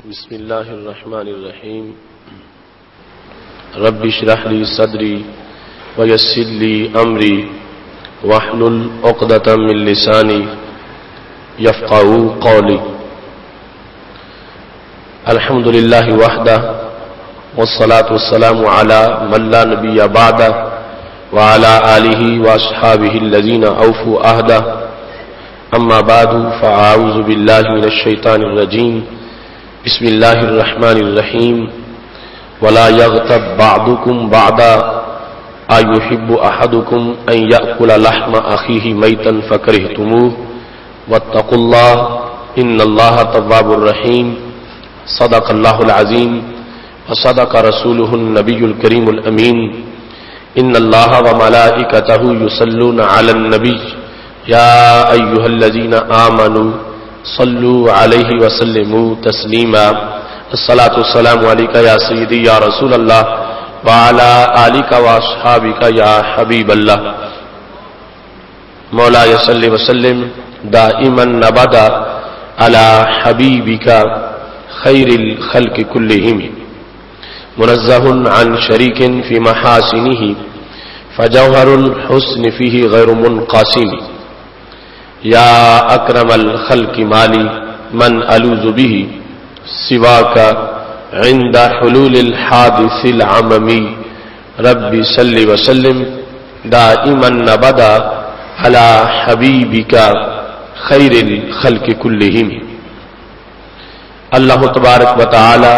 بسم اللہ الرحمن الرحیم رب اشرح لی صدری ویسر لی امری واحلل عقدۃ من لسانی یفقهوا قولی الحمد للہ وحدہ والصلاة والسلام علی من لا نبی بعدہ وعلی آلہ واصحابہ الذین اوفوا عہدہ اما بعد فاعوذ باللہ من الشیطان الرجیم بسم اللہ الرحمن الرحیم ولا یغتب بعضکم بعضا ایحب احدکم ان یأکل لحم اخیہ میتا فکرہتموہ واتقوا اللہ ان اللہ تواب الرحیم صدق اللہ العظیم وصدق رسولہ النبی الکریم الامین ان اللہ وملائکتہ یصلون علی النبی یا ایھا الذین آمنوا صلوا علیہ وسلموا تسلیما الصلاۃ والسلام علیک یا سیدی یا رسول اللہ وعلی آلک واصحابک یا حبیب اللہ مولاي صل وسلم دائما ابدا علی حبیبک خیر الخلق كلهم منزہ عن شریک فی محاسنہ فجوہر الحسن فیہ غیر منقاسم یا اکرم الخلق مالی من الوذ به سواک عند حلول الحادث العممی رب صل وسلم دائما ابدا علی حبیبک خیر الخلق كلهم اللہ تبارک و تعالی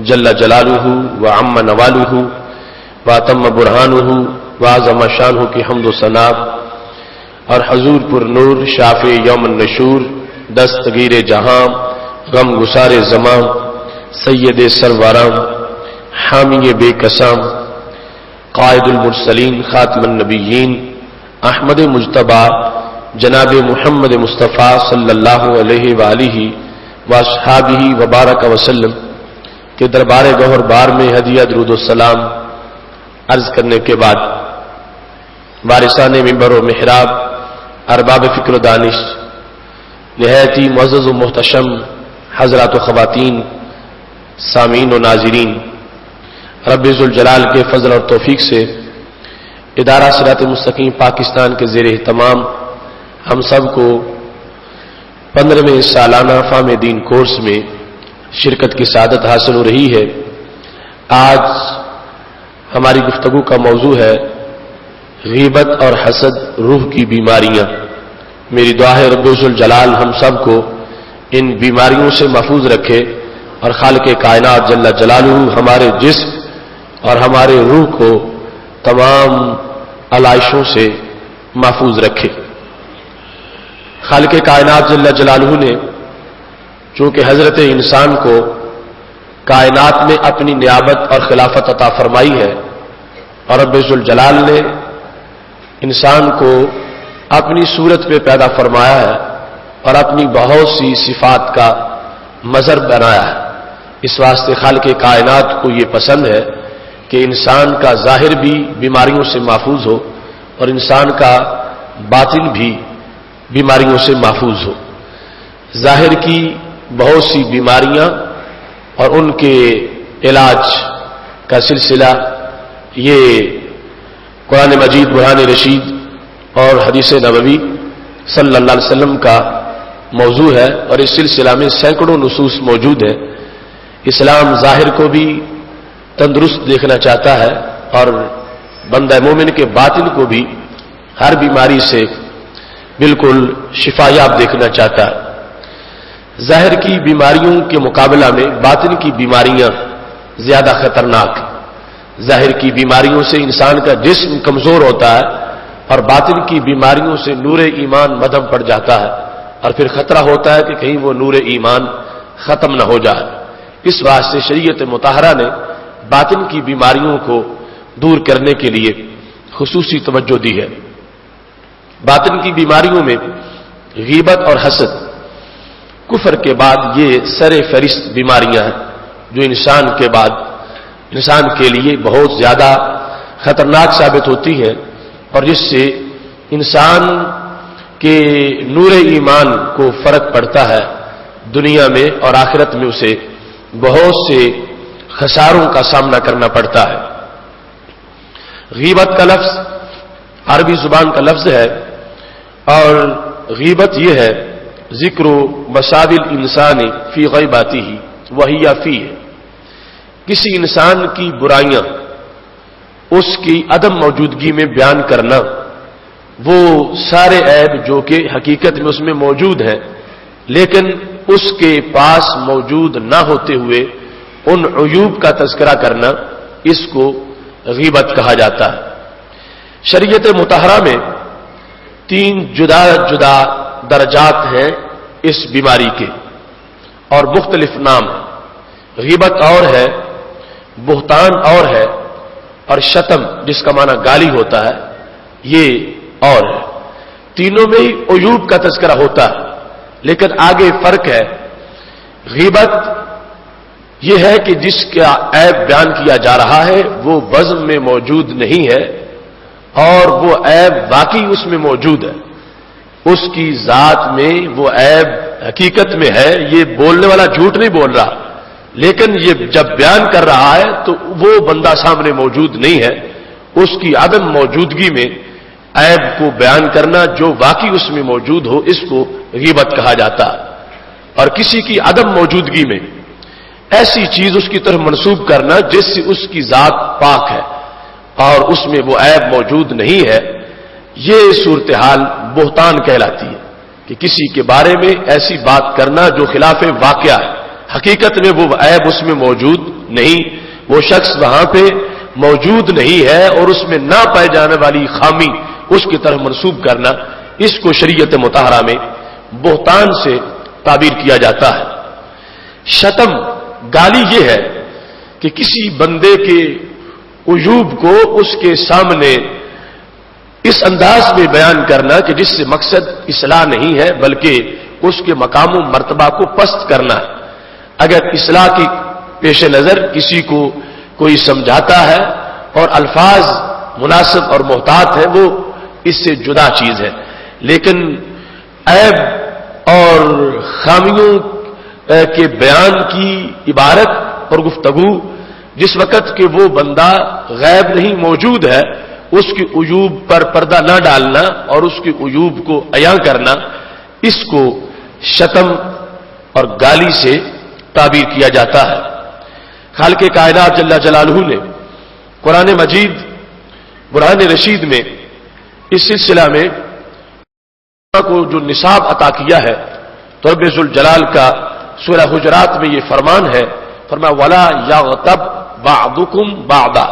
جل جلالہ وعم نوالہ واتم برہانہ وعظم شانہ کی حمد و ثنا اور حضور پر نور شافع یوم النشور دستگیر جہاں غم گسار زمان سید سروران حامی بے قسام قائد المرسلین خاتم النبیین احمد مجتبی جناب محمد مصطفیٰ صلی اللہ علیہ وآلہ واصحابہ وبارک وسلم کے دربار گوہر بار میں ہدیہ درود و سلام عرض کرنے کے بعد وارثان منبر و محراب ارباب فکر و دانش نہایت ہی معزز و محتشم حضرات و خواتین سامعین و ناظرین رب ذوالجلال کے فضل اور توفیق سے ادارہ صراط مستقیم پاکستان کے زیر اہتمام ہم سب کو 15ویں سالانہ فہم دین کورس میں شرکت کی سعادت حاصل ہو رہی ہے۔ آج ہماری گفتگو کا موضوع ہے غیبت اور حسد روح کی بیماریاں۔ میری دعا ہے رب ذوالجلال ہم سب کو ان بیماریوں سے محفوظ رکھے اور خالق کائنات جل جلالہ ہمارے جسم اور ہمارے روح کو تمام علائشوں سے محفوظ رکھے۔ خالق کائنات جل جلالہ نے چونکہ حضرت انسان کو کائنات میں اپنی نیابت اور خلافت عطا فرمائی ہے اور رب ذوالجلال نے انسان کو اپنی صورت پہ پیدا فرمایا ہے اور اپنی بہت سی صفات کا مظہر بنایا ہے۔ اس واسطے خالق کائنات کو یہ پسند ہے کہ انسان کا ظاہر بھی بیماریوں سے محفوظ ہو اور انسان کا باطن بھی بیماریوں سے محفوظ ہو۔ ظاہر کی بہت سی بیماریاں اور ان کے علاج کا سلسلہ یہ قرآن مجید برہان رشید اور حدیث نبوی صلی اللہ علیہ وسلم کا موضوع ہے اور اس سلسلہ میں سینکڑوں نصوص موجود ہیں۔ اسلام ظاہر کو بھی تندرست دیکھنا چاہتا ہے اور بندہ مومن کے باطن کو بھی ہر بیماری سے بالکل شفا یاب دیکھنا چاہتا ہے۔ ظاہر کی بیماریوں کے مقابلہ میں باطن کی بیماریاں زیادہ خطرناک ہیں۔ ظاہر کی بیماریوں سے انسان کا جسم کمزور ہوتا ہے اور باطن کی بیماریوں سے نور ایمان مدھم پڑ جاتا ہے اور پھر خطرہ ہوتا ہے کہ کہیں وہ نور ایمان ختم نہ ہو جائے۔ اس واسطے شریعت مطہرہ نے باطن کی بیماریوں کو دور کرنے کے لیے خصوصی توجہ دی ہے۔ باطن کی بیماریوں میں غیبت اور حسد کفر کے بعد یہ سر فہرست بیماریاں ہیں جو انسان کے لیے بہت زیادہ خطرناک ثابت ہوتی ہیں اور جس سے انسان کے نور ایمان کو فرق پڑتا ہے، دنیا میں اور آخرت میں اسے بہت سے خساروں کا سامنا کرنا پڑتا ہے۔ غیبت کا لفظ عربی زبان کا لفظ ہے، اور غیبت یہ ہے ذکر مساوی الانسان فی غیباتہ وہی فی ہے، کسی انسان کی برائیاں اس کی عدم موجودگی میں بیان کرنا، وہ سارے عیب جو کہ حقیقت میں اس میں موجود ہیں لیکن اس کے پاس موجود نہ ہوتے ہوئے ان عیوب کا تذکرہ کرنا، اس کو غیبت کہا جاتا ہے۔ شریعت مطہرہ میں 3 جدا جدا درجات ہیں اس بیماری کے اور مختلف نام ہیں۔ غیبت اور ہے، بہتان اور ہے، اور شتم جس کا معنی گالی ہوتا ہے یہ اور ہے۔ تینوں میں ہی عیوب کا تذکرہ ہوتا ہے، لیکن آگے فرق ہے۔ غیبت یہ ہے کہ جس کا عیب بیان کیا جا رہا ہے وہ بزم میں موجود نہیں ہے اور وہ عیب واقعی اس میں موجود ہے، اس کی ذات میں وہ عیب حقیقت میں ہے، یہ بولنے والا جھوٹ نہیں بول رہا، لیکن یہ جب بیان کر رہا ہے تو وہ بندہ سامنے موجود نہیں ہے، اس کی عدم موجودگی میں عیب کو بیان کرنا جو واقعی اس میں موجود ہو، اس کو غیبت کہا جاتا ہے۔ اور کسی کی عدم موجودگی میں ایسی چیز اس کی طرف منسوب کرنا جس سے اس کی ذات پاک ہے اور اس میں وہ عیب موجود نہیں ہے، یہ صورتحال بہتان کہلاتی ہے کہ کسی کے بارے میں ایسی بات کرنا جو خلاف واقعہ ہے، حقیقت میں وہ عیب اس میں موجود نہیں، وہ شخص وہاں پہ موجود نہیں ہے اور اس میں نہ پائے جانے والی خامی اس کی طرف منسوب کرنا، اس کو شریعت مطہرہ میں بہتان سے تعبیر کیا جاتا ہے۔ شتم گالی یہ ہے کہ کسی بندے کے عیوب کو اس کے سامنے اس انداز میں بیان کرنا کہ جس سے مقصد اصلاح نہیں ہے بلکہ اس کے مقام و مرتبہ کو پست کرنا ہے۔ اگر اصلاح کی پیش نظر کسی کو کوئی سمجھاتا ہے اور الفاظ مناسب اور محتاط ہیں، وہ اس سے جدا چیز ہے، لیکن عیب اور خامیوں کے بیان کی عبارت اور گفتگو جس وقت کہ وہ بندہ غیب نہیں موجود ہے، اس کی عیوب پر پردہ نہ ڈالنا اور اس کی عیوب کو عیاں کرنا، اس کو شتم اور گالی سے تعبیر کیا جاتا ہے۔ خالق کائنات جل جلالہ نے قرآن مجید برہان رشید میں اس سلسلہ میں کو جو نصاب عطا کیا ہے تو رب ذوالجلال کا سورہ حجرات میں یہ فرمان ہے، فرمایا وَلَا يَغْتَبْ بَعْضُكُمْ بَعْضًا،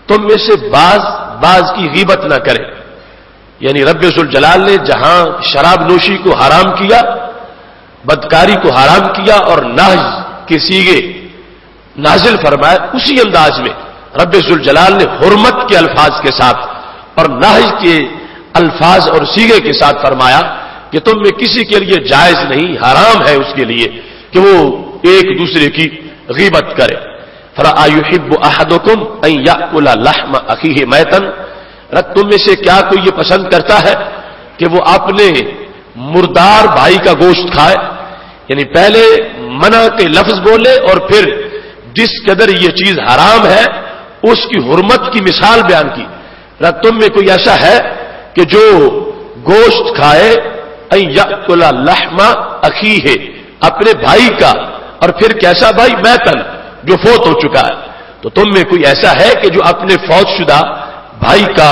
تم میں سے بعض کی غیبت نہ کرے۔ یعنی رب ذوالجلال نے جہاں شراب نوشی کو حرام کیا، بدکاری کو حرام کیا اور نہج کے صیغے نازل فرمائے، اسی انداز میں رب ذوالجلال نے حرمت کے الفاظ کے ساتھ اور نہج کے الفاظ اور صیغے کے ساتھ فرمایا کہ تم میں کسی کے لیے جائز نہیں، حرام ہے اس کے لیے کہ وہ ایک دوسرے کی غیبت کرے۔ فَأَيُحِبُّ أَحَدُكُمْ أَن يَأْكُلَ لَحْمَ أَخِيهِ مَيْتًا، تم میں سے کیا کوئی یہ پسند کرتا ہے کہ وہ اپنے مردار بھائی کا گوشت کھائے؟ یعنی پہلے منع کے لفظ بولے اور پھر جس قدر یہ چیز حرام ہے اس کی حرمت کی مثال بیان کی۔ تم میں کوئی ایسا ہے کہ جو گوشت کھائے ان یأکل لحم اخیہ، اپنے بھائی کا، اور پھر کیسا بھائی؟ میتن، جو فوت ہو چکا ہے۔ تو تم میں کوئی ایسا ہے کہ جو اپنے فوت شدہ بھائی کا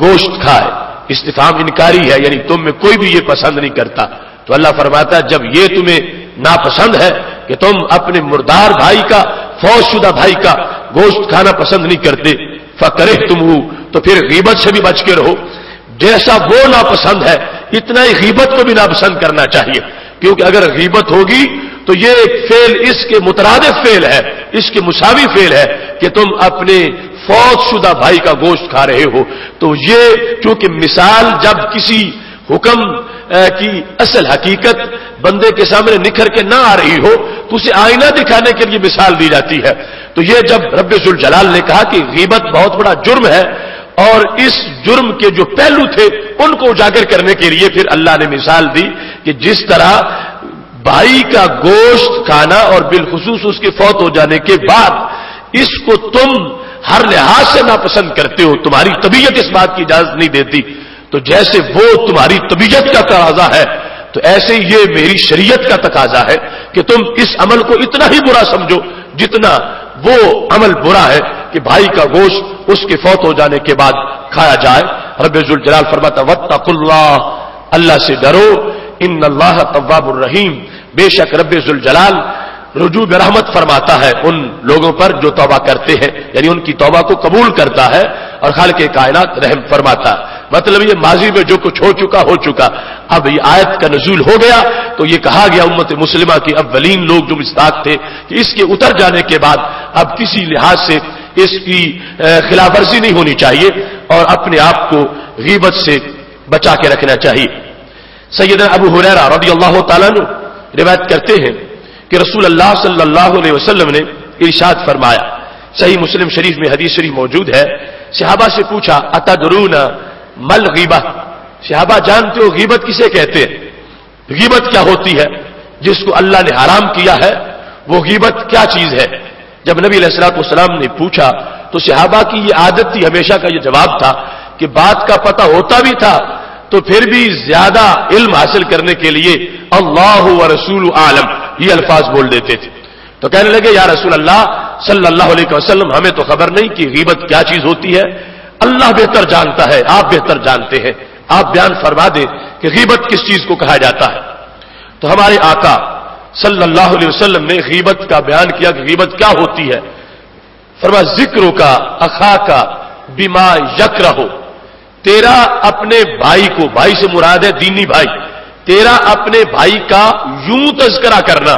گوشت کھائے؟ استفہام انکاری ہے، یعنی تم میں کوئی بھی یہ پسند نہیں کرتا۔ تو اللہ فرماتا ہے جب یہ تمہیں ناپسند ہے کہ تم اپنے مردار بھائی کا، فوت شدہ بھائی کا گوشت کھانا پسند نہیں کرتے، فَكَرِهْتُمُوهُ، تو پھر غیبت سے بھی بچ کے رہو۔ جیسا وہ ناپسند ہے اتنا ہی غیبت کو بھی ناپسند کرنا چاہیے، کیونکہ اگر غیبت ہوگی تو یہ ایک فعل اس کے مترادف فعل ہے، اس کے مساوی فعل ہے کہ تم اپنے فوت شدہ بھائی کا گوشت کھا رہے ہو۔ تو یہ چونکہ مثال جب کسی حکم کی اصل حقیقت بندے کے سامنے نکھر کے نہ آ رہی ہو تو اسے آئینہ دکھانے کے لیے مثال دی جاتی ہے۔ تو یہ جب رب ذوالجلال نے کہا کہ غیبت بہت بڑا جرم ہے اور اس جرم کے جو پہلو تھے ان کو اجاگر کرنے کے لیے پھر اللہ نے مثال دی کہ جس طرح بھائی کا گوشت کھانا اور بالخصوص اس کے فوت ہو جانے کے بعد اس کو تم ہر لحاظ سے ناپسند کرتے ہو، تمہاری طبیعت اس بات کی اجازت نہیں دیتی، تو جیسے وہ تمہاری طبیعت کا تقاضا ہے تو ایسے یہ میری شریعت کا تقاضا ہے کہ تم اس عمل کو اتنا ہی برا سمجھو جتنا وہ عمل برا ہے کہ بھائی کا گوشت اس کے فوت ہو جانے کے بعد کھایا جائے۔ رب ذوالجلال فرماتا واتقوا اللہ، اللہ سے ڈرو، ان اللہ تواب الرحیم، بے شک رب ذوالجلال رجوع برحمت فرماتا ہے ان لوگوں پر جو توبہ کرتے ہیں، یعنی ان کی توبہ کو قبول کرتا ہے اور خالق کائنات رحم فرماتا ہے۔ مطلب یہ ماضی میں جو کچھ ہو چکا، اب یہ آیت کا نزول ہو گیا تو یہ کہا گیا امت مسلمہ کے اولین لوگ جو مستحق تھے کہ اس کے اتر جانے کے بعد اب کسی لحاظ سے اس کی خلاف ورزی نہیں ہونی چاہیے اور اپنے آپ کو غیبت سے بچا کے رکھنا چاہیے۔ سیدنا ابو ہریرہ رضی اللہ تعالیٰ عنہ روایت کرتے ہیں کہ رسول اللہ صلی اللہ علیہ وسلم نے ارشاد فرمایا، صحیح مسلم شریف میں حدیث شریف موجود ہے، صحابہ سے پوچھا اتدرون مل غیبہ، صحابہ جانتے ہو غیبت کسے کہتے ہیں؟ غیبت کیا ہوتی ہے؟ جس کو اللہ نے حرام کیا ہے وہ غیبت کیا چیز ہے؟ جب نبی علیہ الصلوۃ والسلام نے پوچھا تو صحابہ کی یہ عادت تھی، ہمیشہ کا یہ جواب تھا کہ بات کا پتہ ہوتا بھی تھا تو پھر بھی زیادہ علم حاصل کرنے کے لیے اللہ و رسول عالم یہ الفاظ بول دیتے تھے۔ تو کہنے لگے یا رسول اللہ صلی اللہ علیہ وسلم ہمیں تو خبر نہیں کہ غیبت کیا چیز ہوتی ہے، اللہ بہتر جانتا ہے، آپ بہتر جانتے ہیں، آپ بیان فرما دیں کہ غیبت کس چیز کو کہا جاتا ہے۔ تو ہمارے آقا صلی اللہ علیہ وسلم نے غیبت کا بیان کیا کہ غیبت کیا ہوتی ہے۔ فرمایا ذکر کا اخا کا بما یکرہ، تیرا اپنے بھائی کو، بھائی سے مراد ہے دینی بھائی، تیرا اپنے بھائی کا یوں تذکرہ کرنا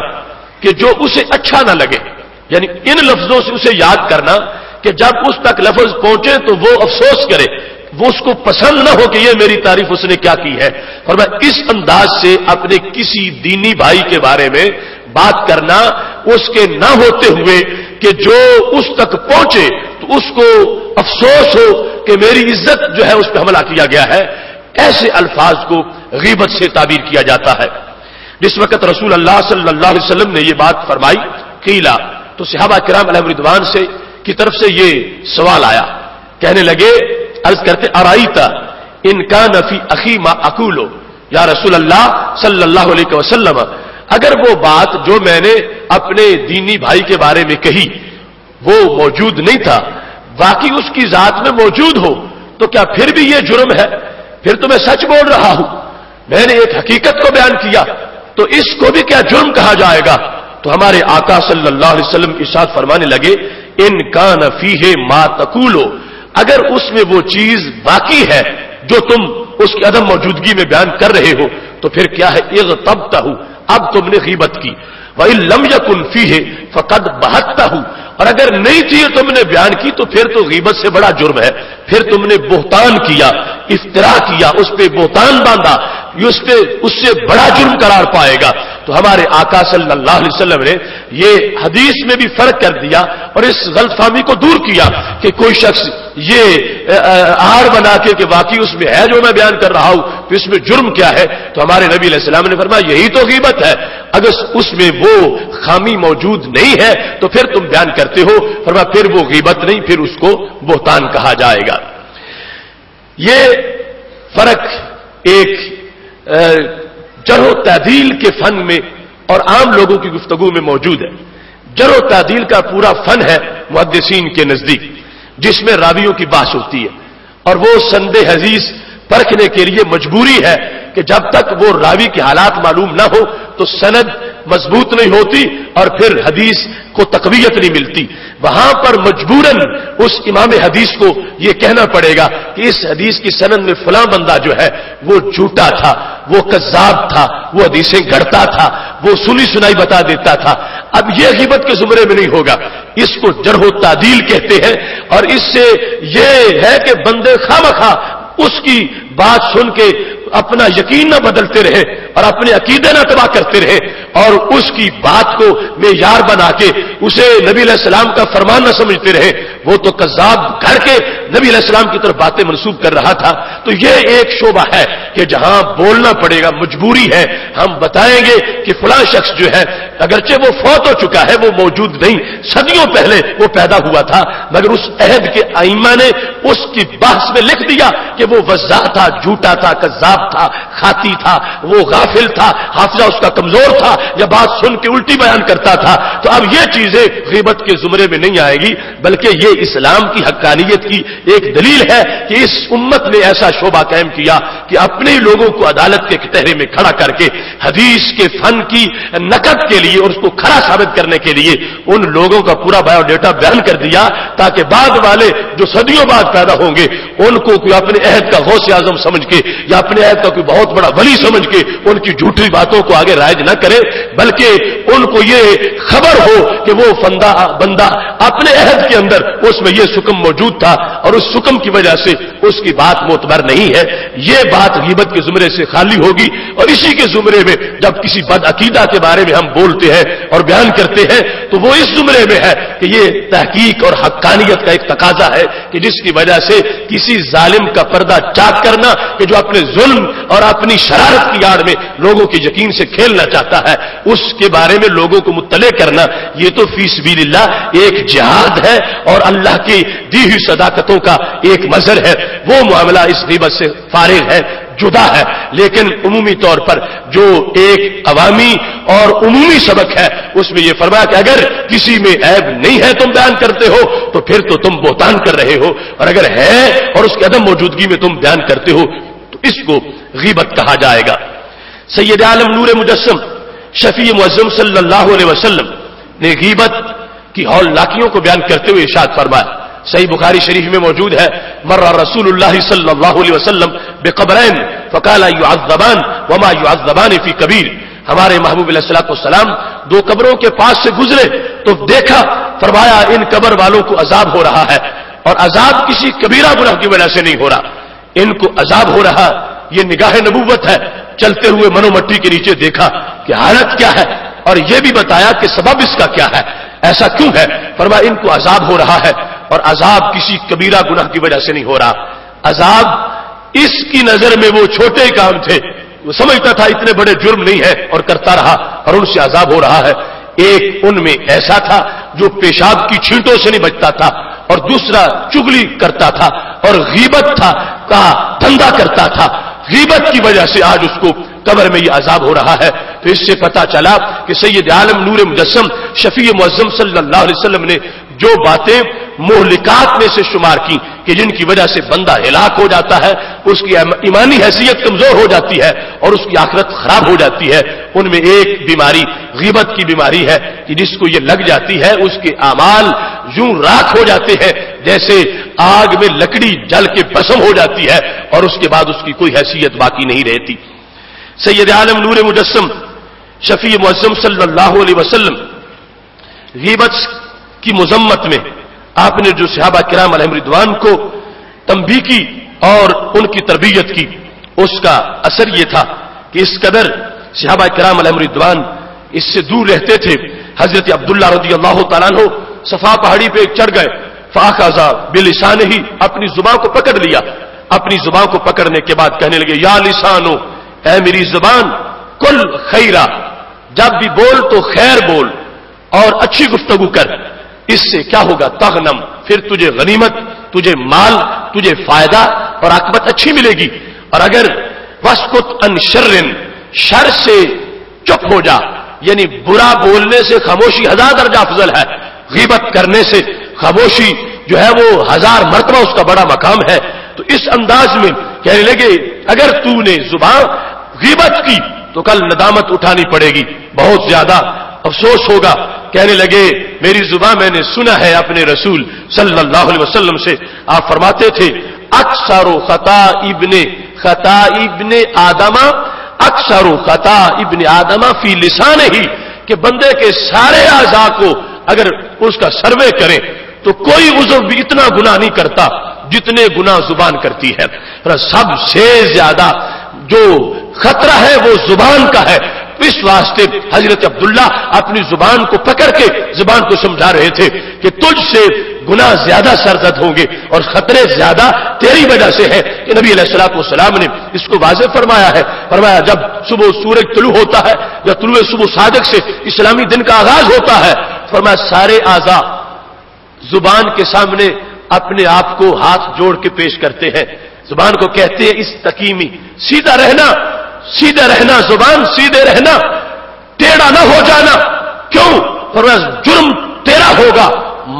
کہ جو اسے اچھا نہ لگے، یعنی ان لفظوں سے اسے یاد کرنا کہ جب اس تک لفظ پہنچے تو وہ افسوس کرے، وہ اس کو پسند نہ ہو کہ یہ میری تعریف اس نے کیا کی ہے۔ اور میں اس انداز سے اپنے کسی دینی بھائی کے بارے میں بات کرنا، اس کے نہ ہوتے ہوئے کہ جو اس تک پہنچے تو اس کو افسوس ہو کہ میری عزت جو ہے اس پہ حملہ کیا گیا ہے، ایسے الفاظ کو غیبت سے تعبیر کیا جاتا ہے۔ جس وقت رسول اللہ صلی اللہ علیہ وسلم نے یہ بات فرمائی قیلا، تو صحابہ کرام علیہ رضوان سے کی طرف سے یہ سوال آیا، کہنے لگے عرض کرتے ارائیتا ان کان فی اخی ما اقولو، یا رسول اللہ صلی اللہ علیہ وسلم اگر وہ بات جو میں نے اپنے دینی بھائی کے بارے میں کہی وہ موجود نہیں تھا، واقعی اس کی ذات میں موجود ہو تو کیا پھر بھی یہ جرم ہے؟ پھر تو میں سچ بول رہا ہوں، میں نے ایک حقیقت کو بیان کیا تو اس کو بھی کیا جرم کہا جائے گا؟ تو ہمارے آقا صلی اللہ علیہ وسلم ارشاد فرمانے لگے ان کان فیہ ما تقولو، اگر اس میں وہ چیز باقی ہے جو تم اس کی عدم موجودگی میں بیان کر رہے ہو تو پھر کیا ہے اغتبتہ، اب تم نے غیبت کی، وَإِن لَمْ يَكُنْ فِيهِ فَقَدْ بَهَتَّهُ، اور اگر نہیں تھی تم نے بیان کی تو پھر تو غیبت سے بڑا جرم ہے، پھر تم نے بہتان کیا، افترا کیا، اس پہ بہتان باندھا، یہ اس سے بڑا جرم قرار پائے گا۔ تو ہمارے آقا صلی اللہ علیہ وسلم نے یہ حدیث میں بھی فرق کر دیا اور اس غلط فہمی کو دور کیا کہ کوئی شخص یہ آڑ بنا کے کہ واقعی اس میں ہے جو میں بیان کر رہا ہوں تو اس میں جرم کیا ہے، تو ہمارے نبی علیہ السلام نے فرمایا یہی تو غیبت ہے، اگر اس میں وہ خامی موجود نہیں ہے تو پھر تم بیان کرتے ہو، فرمایا پھر وہ غیبت نہیں، پھر اس کو بہتان کہا جائے گا۔ یہ فرق ایک جرح و تعدیل کے فن میں اور عام لوگوں کی گفتگو میں موجود ہے۔ جرح و تعدیل کا پورا فن ہے محدثین کے نزدیک، جس میں راویوں کی بحث ہوتی ہے اور وہ سند حدیث پرکھنے کے لیے مجبوری ہے کہ جب تک وہ راوی کے حالات معلوم نہ ہو تو سند مضبوط نہیں ہوتی اور پھر حدیث کو تقویت نہیں ملتی۔ وہاں پر مجبوراً اس امام حدیث کو یہ کہنا پڑے گا کہ اس حدیث کی سند میں فلاں بندہ جو ہے وہ جھوٹا تھا، وہ کذاب تھا، وہ حدیثیں گھڑتا تھا، وہ سنی سنائی بتا دیتا تھا۔ اب یہ غیبت کے زمرے میں نہیں ہوگا، اس کو جرح و تعدیل کہتے ہیں، اور اس سے یہ ہے کہ بندے خواہ مخواہ اس کی بات سن کے اپنا یقین نہ بدلتے رہے اور اپنے عقیدے نہ تباہ کرتے رہے اور اس کی بات کو معیار بنا کے اسے نبی علیہ السلام کا فرمان نہ سمجھتے رہے. وہ تو کذاب گھر کے نبی علیہ السلام کی طرف باتیں منسوب کر رہا تھا. تو یہ ایک شعبہ ہے کہ جہاں بولنا پڑے گا، مجبوری ہے. ہم بتائیں گے کہ فلاں شخص جو ہے اگرچہ وہ فوت ہو چکا ہے، وہ موجود نہیں، صدیوں پہلے وہ پیدا ہوا تھا، مگر اس عہد کے ائمہ نے اس کی بحث میں لکھ دیا کہ وہ وضاح تھا، جھوٹا تھا، کذاب تھا، خاطی تھا، وہ غافل تھا، حافظہ اس کا کمزور تھا، یا بات سن کے الٹی بیان کرتا تھا. تو اب یہ چیزیں غیبت کے زمرے میں نہیں آئے گی، بلکہ یہ اسلام کی حقانیت کی ایک دلیل ہے کہ اس امت نے ایسا شعبہ قائم کیا کہ اپنے لوگوں کو عدالت کے کٹہرے میں کھڑا کر کے حدیث کے فن کی نقد کے لیے اور اس کو کھڑا ثابت کرنے کے لیے ان لوگوں کا پورا بایو ڈیٹا بیان کر دیا، تاکہ بعد والے جو صدیوں بعد پیدا ہوں گے ان کو کوئی اپنے عہد کا غوث اعظم سمجھ کے یا اپنے عہد کا کوئی بہت بڑا ولی سمجھ کے ان کی جھوٹی باتوں کو آگے رائج نہ کرے، بلکہ ان کو یہ خبر ہو کہ وہ بندہ اپنے عہد کے اندر اس میں یہ حکم موجود تھا اور اس حکم کی وجہ سے اس کی بات معتبر نہیں ہے. یہ بات غیبت کے زمرے سے خالی ہوگی. اور اسی کے زمرے میں جب کسی بد عقیدہ کے بارے میں ہم بولتے ہیں اور بیان کرتے ہیں تو وہ اس زمرے میں ہے کہ یہ تحقیق اور حقانیت کا ایک تقاضا ہے کہ جس کی وجہ سے کسی ظالم کا پردہ چاک کرنا کہ جو اپنے ظلم اور اپنی شرارت کی آڑ میں لوگوں کے یقین سے کھیلنا چاہتا ہے، اس کے بارے میں لوگوں کو مطلع کرنا، یہ تو فی سبیل اللہ ایک جہاد ہے اور اللہ کی دی ہوئی صداقتوں کا ایک مظہر ہے. وہ معاملہ اس غیبت سے فارغ ہے، جدا ہے. لیکن عمومی طور پر جو ایک عوامی اور عمومی سبق ہے اس میں یہ فرمایا کہ اگر کسی میں عیب نہیں ہے تم بیان کرتے ہو تو پھر تو تم بہتان کر رہے ہو، اور اگر ہے اور اس کی عدم موجودگی میں تم بیان کرتے ہو تو اس کو غیبت کہا جائے گا. سید عالم نور مجسم شفیع معظم صلی اللہ علیہ وسلم نے غیبت کی ہولناکیوں کو بیان کرتے ہوئے ارشاد فرمایا. صحیح بخاری شریف میں موجود ہے، مر رسول اللہ صلی اللہ علیہ وسلم بقبرین فقال يعذبان وما يعذبان فی کبیر. ہمارے محبوب علیہ الصلوۃ والسلام دو قبروں کے پاس سے گزرے تو دیکھا، فرمایا ان قبر والوں کو عذاب ہو رہا ہے اور عذاب کسی کبیرہ گناہ کی وجہ سے نہیں ہو رہا، ان کو عذاب ہو رہا. یہ نگاہ نبوت ہے. چلتے ہوئے منو مٹی کے نیچے دیکھا کہ حالت کیا ہے اور یہ بھی بتایا کہ سبب اس کا کیا ہے، ایسا کیوں ہے. فرمایا ان کو عذاب ہو رہا ہے اور عذاب کسی کبیرہ گناہ کی وجہ سے نہیں ہو رہا. عذاب اس کی نظر میں وہ چھوٹے کام تھے، وہ سمجھتا تھا اتنے بڑے جرم نہیں ہے اور کرتا رہا اور ان سے عذاب ہو رہا ہے. ایک ان میں ایسا تھا جو پیشاب کی چھینٹوں سے نہیں بچتا تھا، اور دوسرا چگلی کرتا تھا اور غیبت تھا کا دھندا کرتا تھا. غیبت کی وجہ سے آج اس کو قبر میں یہ عذاب ہو رہا ہے. تو اس سے پتا چلا کہ سید عالم نور مجسم شفیع معظم صلی اللہ علیہ وسلم نے جو باتیں مہلکات میں سے شمار کی کہ جن کی وجہ سے بندہ ہلاک ہو جاتا ہے، اس کی ایمانی حیثیت کمزور ہو جاتی ہے اور اس کی آخرت خراب ہو جاتی ہے، ان میں ایک بیماری غیبت کی بیماری ہے کہ جس کو یہ لگ جاتی ہے اس کے اعمال یوں راکھ ہو جاتے ہیں جیسے آگ میں لکڑی جل کے بھسم ہو جاتی ہے اور اس کے بعد اس کی کوئی حیثیت باقی نہیں رہتی. سید عالم نور مجسم شفیع معظم صلی اللہ علیہ وسلم غیبت کی مذمت میں آپ نے جو صحابہ کرام علیہم رضوان کو تنبیہ کی اور ان کی تربیت کی، اس کا اثر یہ تھا کہ اس قدر صحابہ کرام علیہم رضوان اس سے دور رہتے تھے. حضرت عبداللہ رضی اللہ تعالیٰ عنہ صفا پہاڑی پہ چڑھ گئے، فاخذ بلسانہ، اپنی زبان کو پکڑ لیا. اپنی زبان کو پکڑنے کے بعد کہنے لگے، یا لسانو، اے میری زبان، کل خیرہ، جب بھی بول تو خیر بول اور اچھی گفتگو کر، اس سے کیا ہوگا، تغنم، پھر تجھے غنیمت، تجھے مال، تجھے فائدہ اور عاقبت اچھی ملے گی. اور اگر واسکت ان شرن، شر سے چپ ہو جا، یعنی برا بولنے سے خاموشی 1000 درجہ افضل ہے، غیبت کرنے سے خاموشی جو ہے وہ 1000 مرتبہ اس کا بڑا مقام ہے. تو اس انداز میں کہنے لگے اگر تو نے زبان غیبت کی تو کل ندامت اٹھانی پڑے گی، بہت زیادہ افسوس ہوگا. کہنے لگے میری زبان میں نے سنا ہے اپنے رسول صلی اللہ علیہ وسلم سے، آپ فرماتے تھے اکثر خطا ابن آدم، اکثر خطا ابن آدم فی لسانہ ہی، کہ بندے کے سارے اعضاء کو اگر اس کا سروے کریں تو کوئی عضو بھی اتنا گناہ نہیں کرتا جتنے گناہ زبان کرتی ہے. سب سے زیادہ جو خطرہ ہے وہ زبان کا ہے. اس واسطے حضرت عبداللہ اپنی زبان کو پکڑ کے زبان کو سمجھا رہے تھے کہ تجھ سے گناہ زیادہ سرزد ہوں گے اور خطرے زیادہ تیری وجہ سے ہے. کہ نبی علیہ الصلوۃ والسلام نے اس کو واضح فرمایا ہے. فرمایا جب صبح سورج طلوع ہوتا ہے یا طلوع صبح صادق سے اسلامی دن کا آغاز ہوتا ہے، فرمایا سارے اعضاء زبان کے سامنے اپنے آپ کو ہاتھ جوڑ کے پیش کرتے ہیں. زبان کو کہتے ہیں استقیمی، سیدھا رہنا، سیدھا رہنا، زبان سیدھے رہنا، ٹیڑھا نہ ہو جانا. کیوں؟ فرمایا جرم تیرا ہوگا،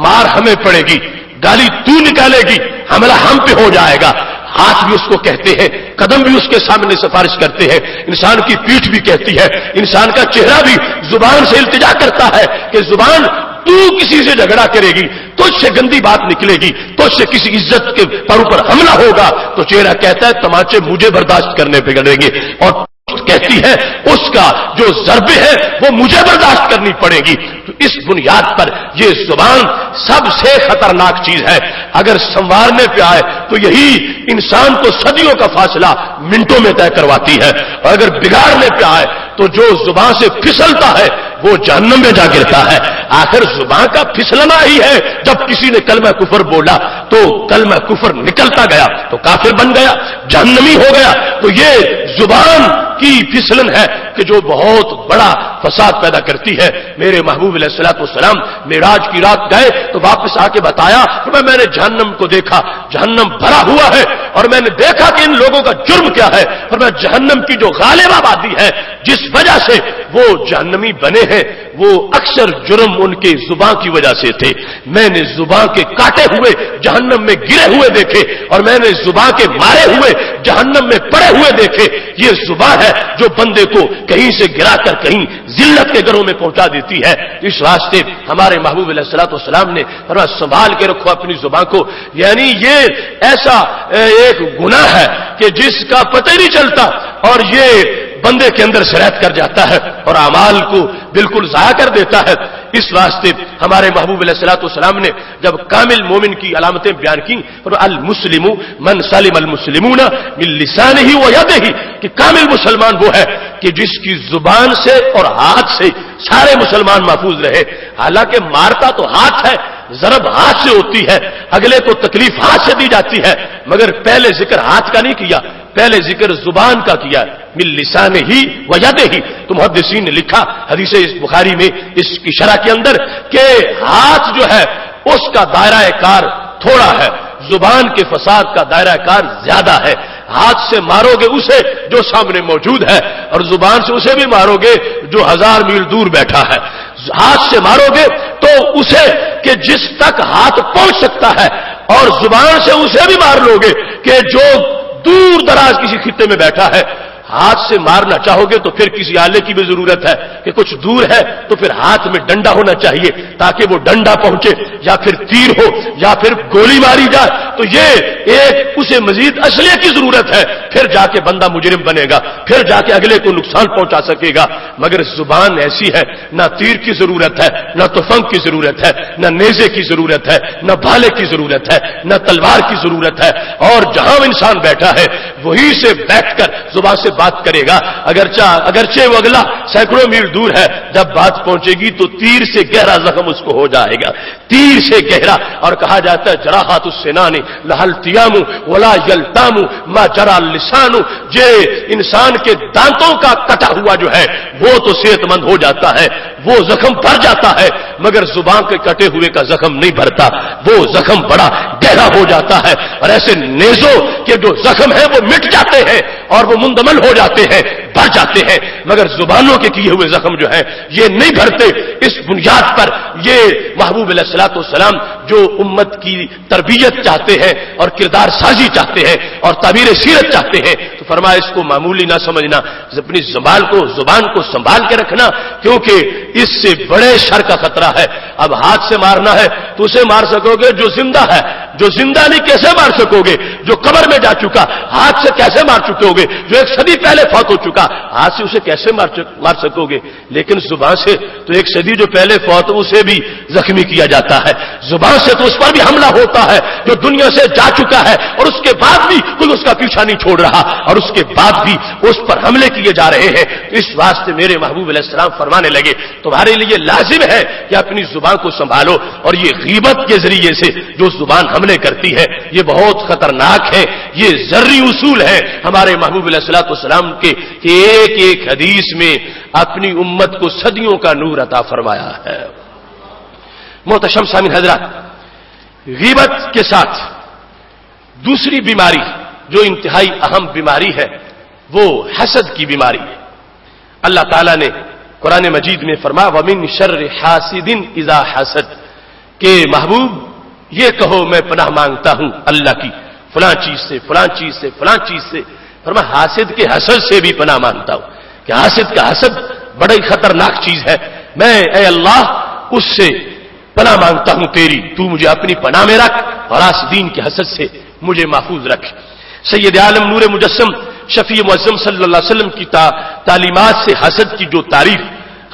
مار ہمیں پڑے گی، گالی تو نکالے گی، حملہ ہم پہ ہو جائے گا. ہاتھ بھی اس کو کہتے ہیں، قدم بھی اس کے سامنے سفارش کرتے ہیں، انسان کی پیٹھ بھی کہتی ہے، انسان کا چہرہ بھی زبان سے التجا کرتا ہے کہ زبان تو کسی سے جھگڑا کرے گی، تجھ سے گندی بات نکلے گی، تجھ سے کسی عزت کے پر حملہ ہوگا تو چہرہ کہتا ہے تماچے مجھے برداشت کرنے پہ کریں گے، اور کہتی ہے اس کا جو ضرب ہے وہ مجھے برداشت کرنی پڑے گی. تو اس بنیاد پر یہ زبان سب سے خطرناک چیز ہے. اگر سنوارنے پہ آئے تو یہی انسان کو صدیوں کا فاصلہ منٹوں میں طے کرواتی ہے، اور اگر بگاڑنے پہ آئے تو جو زبان سے پھسلتا ہے وہ جہنم میں جا گرتا ہے. آخر زبان کا پھسلنا ہی ہے. جب کسی نے کلمہ کفر بولا تو کلمہ کفر نکلتا گیا تو کافر بن گیا، جہنمی ہو گیا. تو یہ زبان کی پھسلن ہے کہ جو بہت بڑا فساد پیدا کرتی ہے. میرے محبوب علیہ الصلوۃ والسلام معراج کی رات گئے تو واپس آ کے بتایا کہ میں نے جہنم کو دیکھا، جہنم بھرا ہوا ہے، اور میں نے دیکھا کہ ان لوگوں کا جرم کیا ہے. اور میں جہنم کی جو غالب آبادی ہے جس وجہ سے وہ جہنمی بنے ہیں وہ اکثر جرم ان کے زبان کی وجہ سے تھے. میں نے زبان کے کاٹے ہوئے جہنم میں گرے ہوئے دیکھے، اور میں نے زبان کے مارے ہوئے جہنم میں پڑے ہوئے دیکھے. یہ زبان ہے جو بندے کو کہیں سے گرا کر کہیں ذلت کے گھروں میں پہنچا دیتی ہے. اس واسطے ہمارے محبوب علیہ الصلوۃ والسلام نے فرمایا سنبھال کے رکھو اپنی زبان کو. یعنی یہ ایسا ایک گناہ ہے کہ جس کا پتہ ہی نہیں چلتا اور یہ بندے کے اندر سرایت کر جاتا ہے اور اعمال کو بالکل ضائع کر دیتا ہے. اس واسطے ہمارے محبوب علیہ الصلوۃ والسلام نے جب کامل مومن کی علامتیں بیان کی اور المسلم من سلم المسلمون من لسانه ويده کہ کامل مسلمان وہ ہے کہ جس کی زبان سے اور ہاتھ سے سارے مسلمان محفوظ رہے. حالانکہ مارتا تو ہاتھ ہے، ضرب ہاتھ سے ہوتی ہے، اگلے کو تکلیف ہاتھ سے دی جاتی ہے، مگر پہلے ذکر ہاتھ کا نہیں کیا، پہلے ذکر زبان کا کیا، من لسانه ويده. تو محدثین نے لکھا حدیث اس بخاری میں اس کی شرح کے اندر کہ ہاتھ جو ہے اس کا دائرہ کار تھوڑا ہے، زبان کے فساد کا دائرہ کار زیادہ ہے. ہاتھ سے مارو گے اسے جو سامنے موجود ہے، اور زبان سے اسے بھی مارو گے جو 1000 میل دور بیٹھا ہے. ہاتھ سے مارو گے تو اسے کہ جس تک ہاتھ پہنچ سکتا ہے، اور زبان سے اسے بھی مار لو گے کہ جو دور دراز کسی خطے میں بیٹھا ہے. ہاتھ سے مارنا چاہو گے تو پھر کسی آلے کی بھی ضرورت ہے کہ کچھ دور ہے تو پھر ہاتھ میں ڈنڈا ہونا چاہیے تاکہ وہ ڈنڈا پہنچے، یا پھر تیر ہو، یا پھر گولی ماری جائے. تو یہ ایک اسے مزید اسلحے کی ضرورت ہے، پھر جا کے بندہ مجرم بنے گا، پھر جا کے اگلے کو نقصان پہنچا سکے گا. مگر زبان ایسی ہے، نہ تیر کی ضرورت ہے، نہ تفنگ کی ضرورت ہے، نہ نیزے کی ضرورت ہے، نہ بھالے کی ضرورت ہے، نہ تلوار کی ضرورت ہے. اور جہاں انسان بیٹھا ہے وہیں سے بیٹھ کر زبان سے بات کرے گا. اگرچہ وہ اگلا سینکڑوں میل دور ہے، جب بات پہنچے گی تو تیر سے گہرا زخم اس کو ہو جائے گا، تیر سے گہرا. اور کہا جاتا ہے جراحات السنان لہل تیام ولا یلتام ما جرى اللسان. یہ انسان کے دانتوں کا کٹا ہوا جو ہے وہ تو صحت مند ہو جاتا ہے، وہ زخم بھر جاتا ہے، مگر زبان کے کٹے ہوئے کا زخم نہیں بھرتا، وہ زخم بڑا گہرا ہو جاتا ہے. اور ایسے نیزوں کے جو زخم ہیں وہ مٹ جاتے ہیں اور وہ مندمل ہو جاتے ہیں، بھر جاتے ہیں، مگر زبانوں کے کیے ہوئے زخم جو ہیں یہ نہیں بھرتے. اس بنیاد پر یہ محبوب علیہ الصلوۃ والسلام جو امت کی تربیت چاہتے ہیں اور کردار سازی چاہتے ہیں اور تعبیر سیرت چاہتے ہیں تو فرمایا اس کو معمولی نہ سمجھنا، اپنی زبان کو سنبھال کے رکھنا، کیونکہ اس سے بڑے شر کا خطرہ ہے. اب ہاتھ سے مارنا ہے تو اسے مار سکو گے جو زندہ ہے، جو زندہ نہیں کیسے مار سکو گے؟ جو قبر میں جا چکا ہاتھ سے کیسے مار چکے ہوگے؟ جو 1 صدی پہلے فوت ہو چکا ہاتھ سے اسے کیسے مار سکو گے؟ لیکن زبان سے تو 1 صدی جو پہلے فوت ہو اسے بھی زخمی کیا جاتا ہے، زبان سے تو اس پر بھی حملہ ہوتا ہے جو دنیا سے جا چکا ہے، اور اس کے بعد بھی کوئی اس کا پیچھا نہیں چھوڑ رہا، اور اس کے بعد بھی اس پر حملے کیے جا رہے ہیں۔ اس واسطے میرے محبوب علیہ السلام فرمانے لگے تمہارے لیے لازم ہے کہ اپنی زبان کو سنبھالو، اور یہ غیبت کے ذریعے سے جو زبان حملے کرتی ہے یہ بہت خطرناک ہے۔ یہ ذری اصول ہے ہمارے محبوب علیہ الصلوۃ والسلام کے کہ ایک ایک حدیث میں اپنی امت کو صدیوں کا نور عطا فرمایا ہے۔ محتشم سامعین حضرات، غیبت کے ساتھ دوسری بیماری جو انتہائی اہم بیماری ہے وہ حسد کی بیماری ہے۔ اللہ تعالیٰ نے قرآن مجید میں فرمایا وَمِن شَرِّ حَاسِدٍ إِذَا حَسَدَ کہ محبوب یہ کہو میں پناہ مانگتا ہوں اللہ کی فلاں چیز سے فلاں چیز سے فلاں چیز سے، فرمایا حاسد کے حسد سے بھی پناہ مانگتا ہوں کہ حاسد کا حسد بڑی خطرناک چیز ہے، میں اے اللہ اس سے پناہ مانگتا ہوں تیری، تو مجھے اپنی پناہ میں رکھ اور حاسدین کے حسد سے مجھے محفوظ رکھ۔ سید عالم نور مجسم شفیع معظم صلی اللہ علیہ وسلم کی تعلیمات سے حسد کی جو تعریف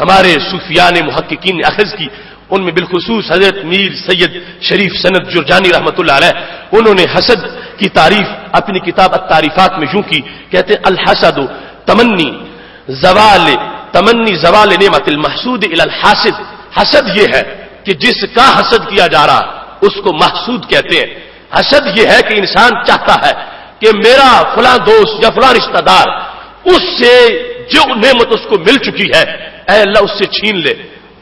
ہمارے صوفیاء نے محققین نے اخذ کی، ان میں بالخصوص حضرت میر سید شریف سند جرجانی رحمۃ اللہ علیہ انہوں نے حسد کی تعریف اپنی کتاب التعریفات میں یوں کی، کہتے الحسد تمنی زوال نعمت المحسود الی الحاسد، حسد یہ ہے کہ جس کا حسد کیا جا رہا اس کو محسود کہتے ہیں۔ حسد یہ ہے کہ انسان چاہتا ہے کہ میرا فلاں دوست یا فلاں رشتہ دار اس سے جو نعمت اس کو مل چکی ہے اے اللہ اس سے چھین لے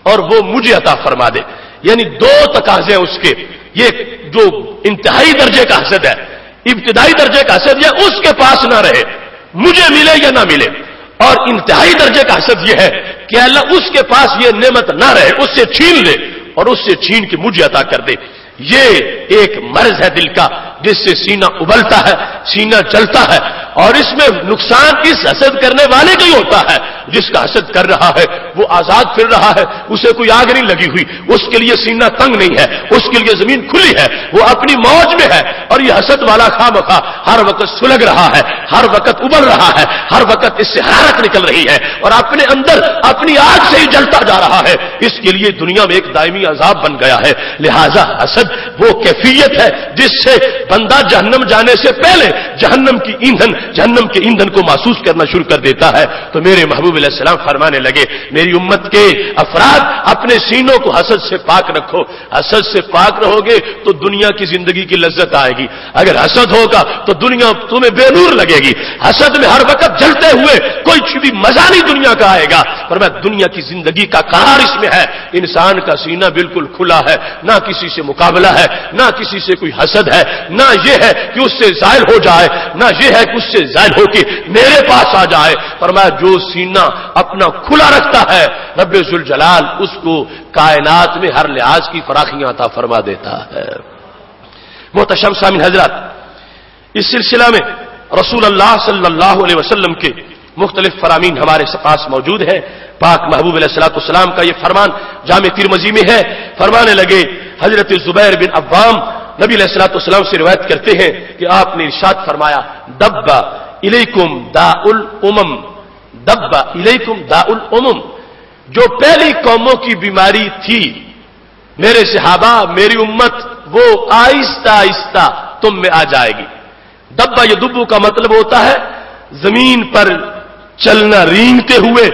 اور وہ مجھے عطا فرما دے، یعنی 2 تقاضے ہیں اس کے، یہ جو انتہائی درجے کا حسد ہے، ابتدائی درجے کا حسد یہ اس کے پاس نہ رہے مجھے ملے یا نہ ملے، اور انتہائی درجے کا حسد یہ ہے کہ اللہ اس کے پاس یہ نعمت نہ رہے اس سے چھین لے اور اس سے چھین کے مجھے عطا کر دے۔ یہ ایک مرض ہے دل کا جس سے سینہ ابلتا ہے، سینہ جلتا ہے، اور اس میں نقصان اس حسد کرنے والے کا ہی ہوتا ہے۔ جس کا حسد کر رہا ہے وہ آزاد پھر رہا ہے، اسے کوئی آگ نہیں لگی ہوئی، اس کے لیے سینہ تنگ نہیں ہے، اس کے لیے زمین کھلی ہے، وہ اپنی موج میں ہے، اور یہ حسد والا خواہ ہر وقت سلگ رہا ہے، ہر وقت ابل رہا ہے، ہر وقت اس سے حرارت نکل رہی ہے اور اپنے اندر اپنی آگ سے ہی جلتا جا رہا ہے، اس کے لیے دنیا میں ایک دائمی عذاب بن گیا ہے۔ لہذا حسد وہ کیفیت ہے جس سے بندہ جہنم جانے سے پہلے جہنم کے ایندھن کو محسوس کرنا شروع کر دیتا ہے۔ تو میرے محبوب علیہ السلام فرمانے لگے میری امت کے افراد اپنے سینوں کو حسد سے پاک رکھو، حسد سے پاک رہو گے تو دنیا کی زندگی کی لذت آئے گی، اگر حسد ہوگا تو دنیا تمہیں بے نور لگے گی، حسد میں ہر وقت جلتے ہوئے کوئی بھی مزہ نہیں دنیا کا آئے گا، پر میں دنیا کی زندگی کا قرار اس میں ہے، انسان کا سینہ بالکل کھلا ہے، نہ کسی سے مقابلہ ہے، نہ کسی سے کوئی حسد ہے، نہ یہ ہے کہ اس سے زائل ہو جائے، نہ یہ ہے کہ اس سے زائل ہو کے میرے پاس آ جائے، پر میں جو سینہ اپنا کھلا رکھتا ہے رب ذوالجلال اس کو کائنات میں ہر لحاظ کی فراخیاں عطا فرما دیتا ہے۔ محتشم سامعین حضرات، اس سلسلہ میں رسول اللہ صلی اللہ علیہ وسلم کے مختلف فرامین ہمارے پاس موجود ہے۔ پاک محبوب علیہ الصلوۃ والسلام کا یہ فرمان جامع ترمذی میں ہے، فرمانے لگے حضرت زبیر بن عوام نبی علیہ الصلوۃ والسلام سے روایت کرتے ہیں کہ آپ نے ارشاد فرمایا دب الیکم داء الامم، دب الیکم داء الامم، جو پہلی قوموں کی بیماری تھی میرے صحابہ میری امت وہ آہستہ آہستہ تم میں آ جائے گی۔ دبا یہ دبو کا مطلب ہوتا ہے زمین پر چلنا رینگتے ہوئے،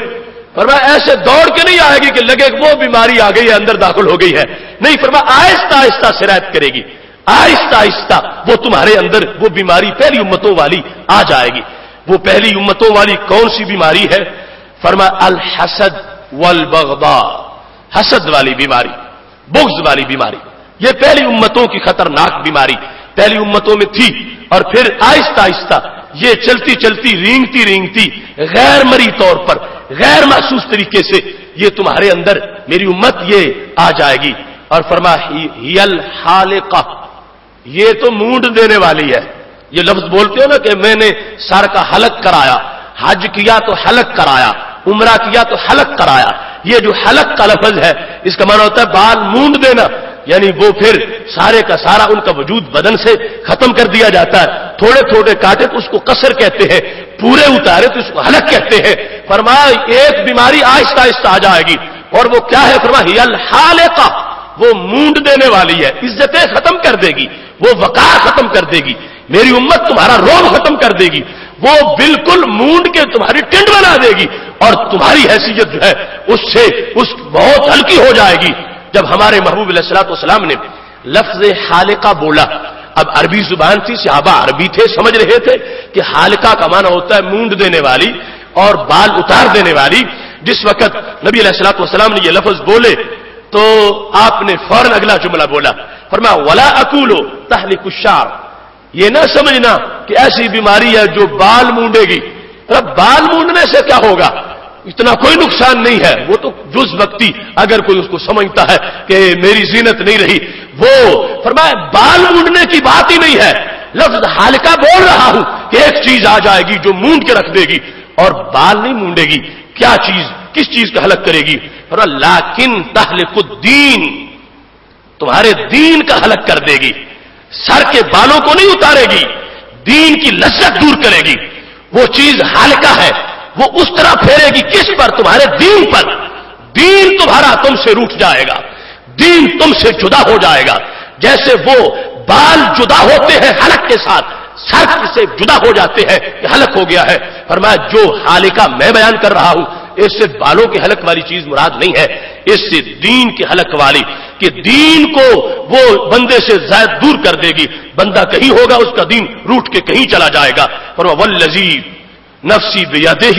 فرمایا ایسے دوڑ کے نہیں آئے گی کہ لگے وہ بیماری آ گئی ہے اندر داخل ہو گئی ہے، نہیں، فرمایا آہستہ آہستہ سرایت کرے گی، آہستہ آہستہ وہ تمہارے اندر وہ بیماری پہلی امتوں والی آ جائے گی۔ وہ پہلی امتوں والی کون سی بیماری ہے؟ فرمایا الحسد والبغضاء، حسد والی بیماری، بغض والی بیماری، یہ پہلی امتوں کی خطرناک بیماری پہلی امتوں میں تھی، اور پھر آہستہ آہستہ یہ چلتی چلتی رینگتی غیر مری طور پر غیر محسوس طریقے سے یہ تمہارے اندر میری امت یہ آ جائے گی۔ اور فرمایا ہی الحالقہ، یہ تو مونڈ دینے والی ہے، یہ لفظ بولتے ہو نا کہ میں نے سر کا حلق کرایا، حج کیا تو حلق کرایا، عمرہ کیا تو حلق کرایا، یہ جو حلق کا لفظ ہے اس کا معنی ہوتا ہے بال مونڈ دینا، یعنی وہ پھر سارے کا سارا ان کا وجود بدن سے ختم کر دیا جاتا ہے. تھوڑے تھوڑے کاٹے تو اس کو قصر کہتے ہیں, پورے اتارے تو اس کو حلق کہتے ہیں. فرمایا ایک بیماری آہستہ آہستہ آ جائے گی, اور وہ کیا ہے؟ فرمایا ہی الحالقہ, وہ مونڈ دینے والی ہے, عزتیں ختم کر دے گی, وہ وقار ختم کر دے گی. میری امت تمہارا روب ختم کر دے گی, وہ بالکل مونڈ کے تمہاری ٹنڈ بنا دے گی, اور تمہاری حیثیت جو ہے اس بہت ہلکی ہو جائے گی. جب ہمارے محبوب علیہ الصلوۃ والسلام نے لفظ حالقہ بولا, اب عربی زبان تھی, صحابہ عربی تھے, سمجھ رہے تھے کہ حالقہ کا معنی ہوتا ہے مونڈ دینے والی اور بال اتار دینے والی. جس وقت نبی علیہ الصلوۃ والسلام نے یہ لفظ بولے تو آپ نے فوراً اگلا جملہ بولا, فرمایا ولا اقول تحلق الشعر, یہ نہ سمجھنا کہ ایسی بیماری ہے جو بال مونڈے گی. بال مونڈنے سے کیا ہوگا؟ اتنا کوئی نقصان نہیں ہے, وہ تو جز وقتی اگر کوئی اس کو سمجھتا ہے کہ میری زینت نہیں رہی. وہ فرمایا بال مونڈنے کی بات ہی نہیں ہے, لفظ حالقہ بول رہا ہوں کہ ایک چیز آ جائے گی جو مونڈ کے رکھ دے گی اور بال نہیں مونڈے گی. کیا چیز؟ کس چیز کا حلق کرے گی؟ لیکن تحلق الدین, تمہارے دین کا حلق کر دے گی. سر کے بالوں کو نہیں اتارے گی, دین کی لذت دور کرے گی. وہ چیز حالقہ ہے, وہ اس طرح پھیرے گی کس پر؟ تمہارے دین پر. دین تمہارا تم سے روٹ جائے گا, دین تم سے جدا ہو جائے گا. جیسے وہ بال جدا ہوتے ہیں حلق کے ساتھ, سر سے جدا ہو جاتے ہیں کہ حلق ہو گیا ہے. فرمایا جو حالقہ میں بیان کر رہا ہوں اس سے بالوں کے حلق والی چیز مراد نہیں ہے, اس سے دین کے حلق والی, کہ دین کو وہ بندے سے زائد دور کر دے گی. بندہ کہیں ہوگا, اس کا دین روٹ کے کہیں چلا جائے گا. فرمایا والذی نفسی بیدہ,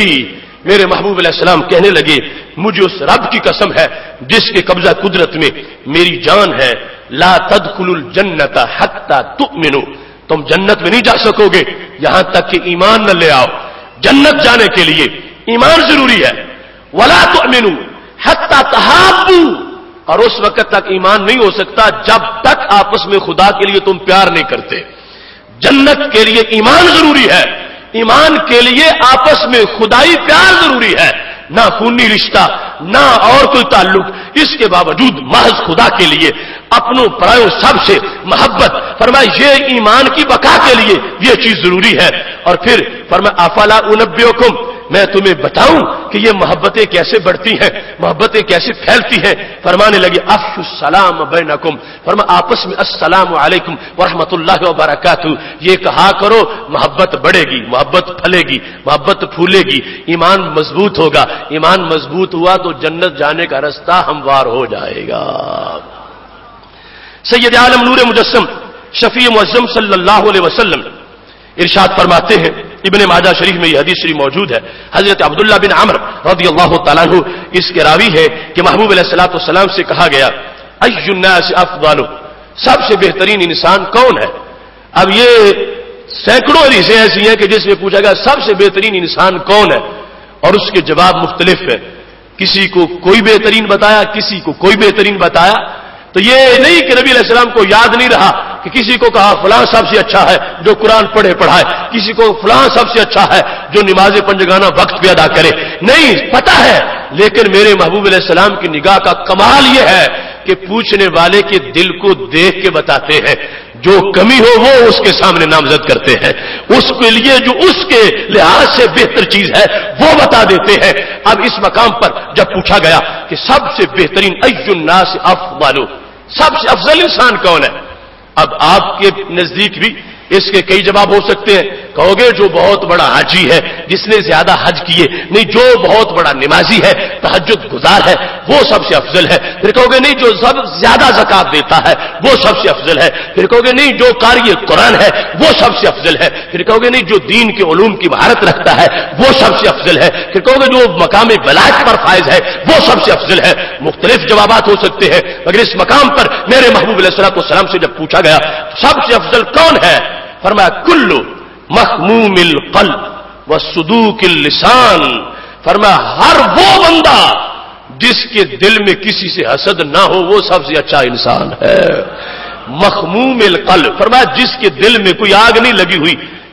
میرے محبوب علیہ السلام کہنے لگے مجھے اس رب کی قسم ہے جس کے قبضہ قدرت میں میری جان ہے, لا تدخلوا الجنت حتی تؤمنوا, تم جنت میں نہیں جا سکو گے یہاں تک کہ ایمان نہ لے آؤ. جنت جانے کے لیے ایمان ضروری ہے. ولا تؤمنوا حتی تحابوا, اور اس وقت تک ایمان نہیں ہو سکتا جب تک آپس میں خدا کے لیے تم پیار نہیں کرتے. جنت کے لیے ایمان ضروری ہے, ایمان کے لیے آپس میں خدائی پیار ضروری ہے, نہ خونی رشتہ نہ اور کوئی تعلق. اس کے باوجود محض خدا کے لیے اپنوں پرایوں سب سے محبت. فرمایا یہ ایمان کی بقا کے لیے یہ چیز ضروری ہے. اور پھر فرمایا افلا انبئکم, میں تمہیں بتاؤں کہ یہ محبتیں کیسے بڑھتی ہیں, محبتیں کیسے پھیلتی ہیں. فرمانے لگے افشوا السلام بینکم, فرمایا آپس میں السلام علیکم ورحمۃ اللہ وبرکاتہ یہ کہا کرو, محبت بڑھے گی, محبت پھلے گی, محبت پھولے گی, ایمان مضبوط ہوگا. ایمان مضبوط ہوا تو جنت جانے کا راستہ ہموار ہو جائے گا. سید عالم نور مجسم شفیع معظم صلی اللہ علیہ وسلم ارشاد فرماتے ہیں, ابن ماجہ شریف میں یہ حدیث شریف موجود ہے, حضرت عبداللہ بن عمر رضی اللہ تعالیٰ عنہ اس کے راوی ہے کہ محبوب علیہ الصلوۃ والسلام سے کہا گیا ای الناس افضل, سب سے بہترین انسان کون ہے؟ اب یہ سینکڑوں حدیثیں ایسی ہیں کہ جس میں پوچھا گیا سب سے بہترین انسان کون ہے, اور اس کے جواب مختلف ہے. کسی کو کوئی بہترین بتایا, کسی کو کوئی بہترین بتایا. تو یہ نہیں کہ نبی علیہ السلام کو یاد نہیں رہا کہ کسی کو کہا فلاں سب سے اچھا ہے جو قرآن پڑھے پڑھائے, کسی کو فلاں سب سے اچھا ہے جو نماز پنجگانہ وقت پہ ادا کرے. نہیں پتا ہے, لیکن میرے محبوب علیہ السلام کی نگاہ کا کمال یہ ہے کہ پوچھنے والے کے دل کو دیکھ کے بتاتے ہیں. جو کمی ہو وہ اس کے سامنے نامزد کرتے ہیں, اس کے لیے جو اس کے لحاظ سے بہتر چیز ہے وہ بتا دیتے ہیں. اب اس مقام پر جب پوچھا گیا کہ سب سے بہترین ای الناس افضل, سب سے افضل انسان کون ہے, اب آپ کے نزدیک بھی اس کے کئی جواب ہو سکتے ہیں. کہو گے جو بہت بڑا حاجی ہے جس نے زیادہ حج کیے, نہیں جو بہت بڑا نمازی ہے تہجد گزار ہے وہ سب سے افضل ہے. پھر کہو گے نہیں جو سب زیادہ زکات دیتا ہے وہ سب سے افضل ہے. پھر کہو گے نہیں جو قاری قرآن ہے وہ سب سے افضل ہے. پھر کہو گے نہیں جو دین کے علوم کی مہارت رکھتا ہے وہ سب سے افضل ہے. پھر کہو گے جو مقام ولایت پر فائز ہے وہ سب سے افضل ہے. مختلف جوابات ہو سکتے ہیں, مگر اس مقام پر میرے محبوب علیہ الصلوۃ والسلام سے جب پوچھا گیا سب سے افضل کون ہے, فرمایا کلو مخموم القلب وصدوق اللسان, فرمایا ہر وہ بندہ جس کے دل میں کسی سے حسد نہ ہو وہ سب سے اچھا انسان ہے. مخموم القلب, فرمایا جس کے دل میں کوئی آگ نہیں لگی ہوئی,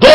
2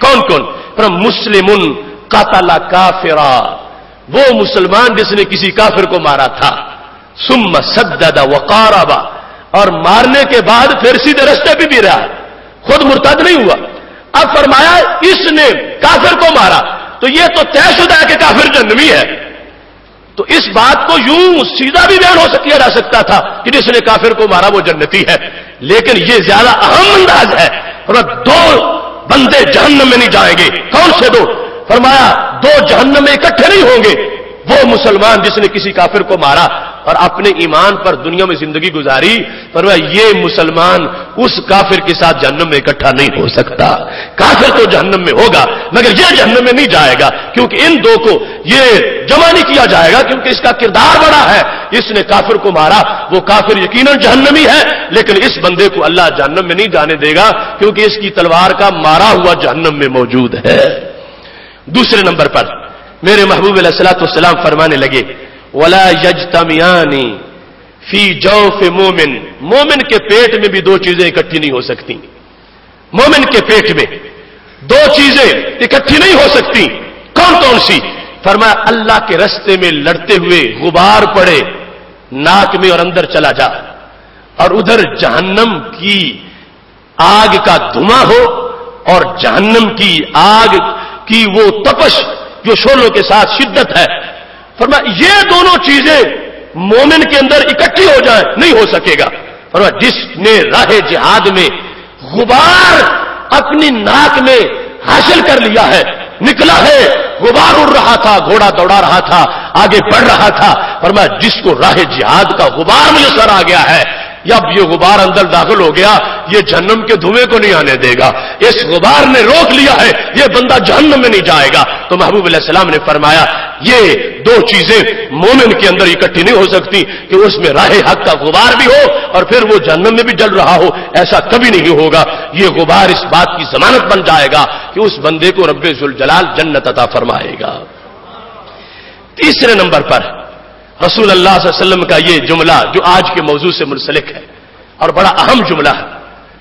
کون کون؟ پر مسلمن قتل کافرا، وہ مسلمان جس نے کسی کافر کو مارا تھا، ثم سدد وقارب، اور مارنے کے بعد پھر سیدھے رستے پہ بھی رہا، خود مرتد نہیں ہوا۔ اب فرمایا اس نے کافر کو مارا تو یہ تو طے شدہ ہے کہ کافر جہنمی ہے، تو اس بات کو یوں سیدھا بھی بیان ہو کیا جا سکتا تھا کہ جس نے کافر کو مارا وہ جنتی ہے، لیکن یہ زیادہ اہم انداز ہے۔ دو بندے جہنم میں نہیں جائیں گے، کون سے دو؟ فرمایا دو جہنم میں اکٹھے نہیں ہوں گے، وہ مسلمان جس نے کسی کافر کو مارا اور اپنے ایمان پر دنیا میں زندگی گزاری، فرمایا یہ مسلمان اس کافر کے ساتھ جہنم میں اکٹھا نہیں ہو سکتا، کافر تو جہنم میں ہوگا مگر یہ جہنم میں نہیں جائے گا، کیونکہ ان دو کو یہ جمع نہیں کیا جائے گا، کیونکہ اس کا کردار بڑا ہے، اس نے کافر کو مارا، وہ کافر یقیناً جہنمی ہے، لیکن اس بندے کو اللہ جہنم میں نہیں جانے دے گا کیونکہ اس کی تلوار کا مارا ہوا جہنم میں موجود ہے۔ دوسرے نمبر پر میرے محبوب علیہ الصلوۃ والسلام فرمانے لگے وَلَا يَجْتَمِعَانِ فِي جَوْفِ مُؤْمِنٍ، مومن کے پیٹ میں بھی دو چیزیں اکٹھی نہیں ہو سکتی، مومن کے پیٹ میں دو چیزیں اکٹھی نہیں ہو سکتی، کون کون سی؟ فرمایا اللہ کے رستے میں لڑتے ہوئے غبار پڑے ناک میں اور اندر چلا جا، اور ادھر جہنم کی آگ کا دھواں ہو اور جہنم کی آگ کی وہ تپش جو شعلوں کے ساتھ شدت ہے، فرمایا یہ دونوں چیزیں مومن کے اندر اکٹھی ہو جائیں نہیں ہو سکے گا۔ فرمایا جس نے راہ جہاد میں غبار اپنی ناک میں حاصل کر لیا ہے، نکلا ہے، غبار اڑ رہا تھا، گھوڑا دوڑا رہا تھا، آگے بڑھ رہا تھا، فرمایا جس کو راہ جہاد کا غبار میسر آ گیا ہے، اب یہ غبار اندر داخل ہو گیا، یہ جہنم کے دھوئیں کو نہیں آنے دے گا، اس غبار نے روک لیا ہے، یہ بندہ جہنم میں نہیں جائے گا۔ تو محبوب علیہ السلام نے فرمایا یہ دو چیزیں مومن کے اندر اکٹھی نہیں ہو سکتی کہ اس میں راہ حق کا غبار بھی ہو اور پھر وہ جہنم میں بھی جل رہا ہو، ایسا کبھی نہیں ہوگا۔ یہ غبار اس بات کی ضمانت بن جائے گا کہ اس بندے کو رب ذوالجلال جنت عطا فرمائے گا۔ تیسرے نمبر پر رسول اللہ صلی اللہ علیہ وسلم کا یہ جملہ جو آج کے موضوع سے منسلک ہے اور بڑا اہم جملہ ہے،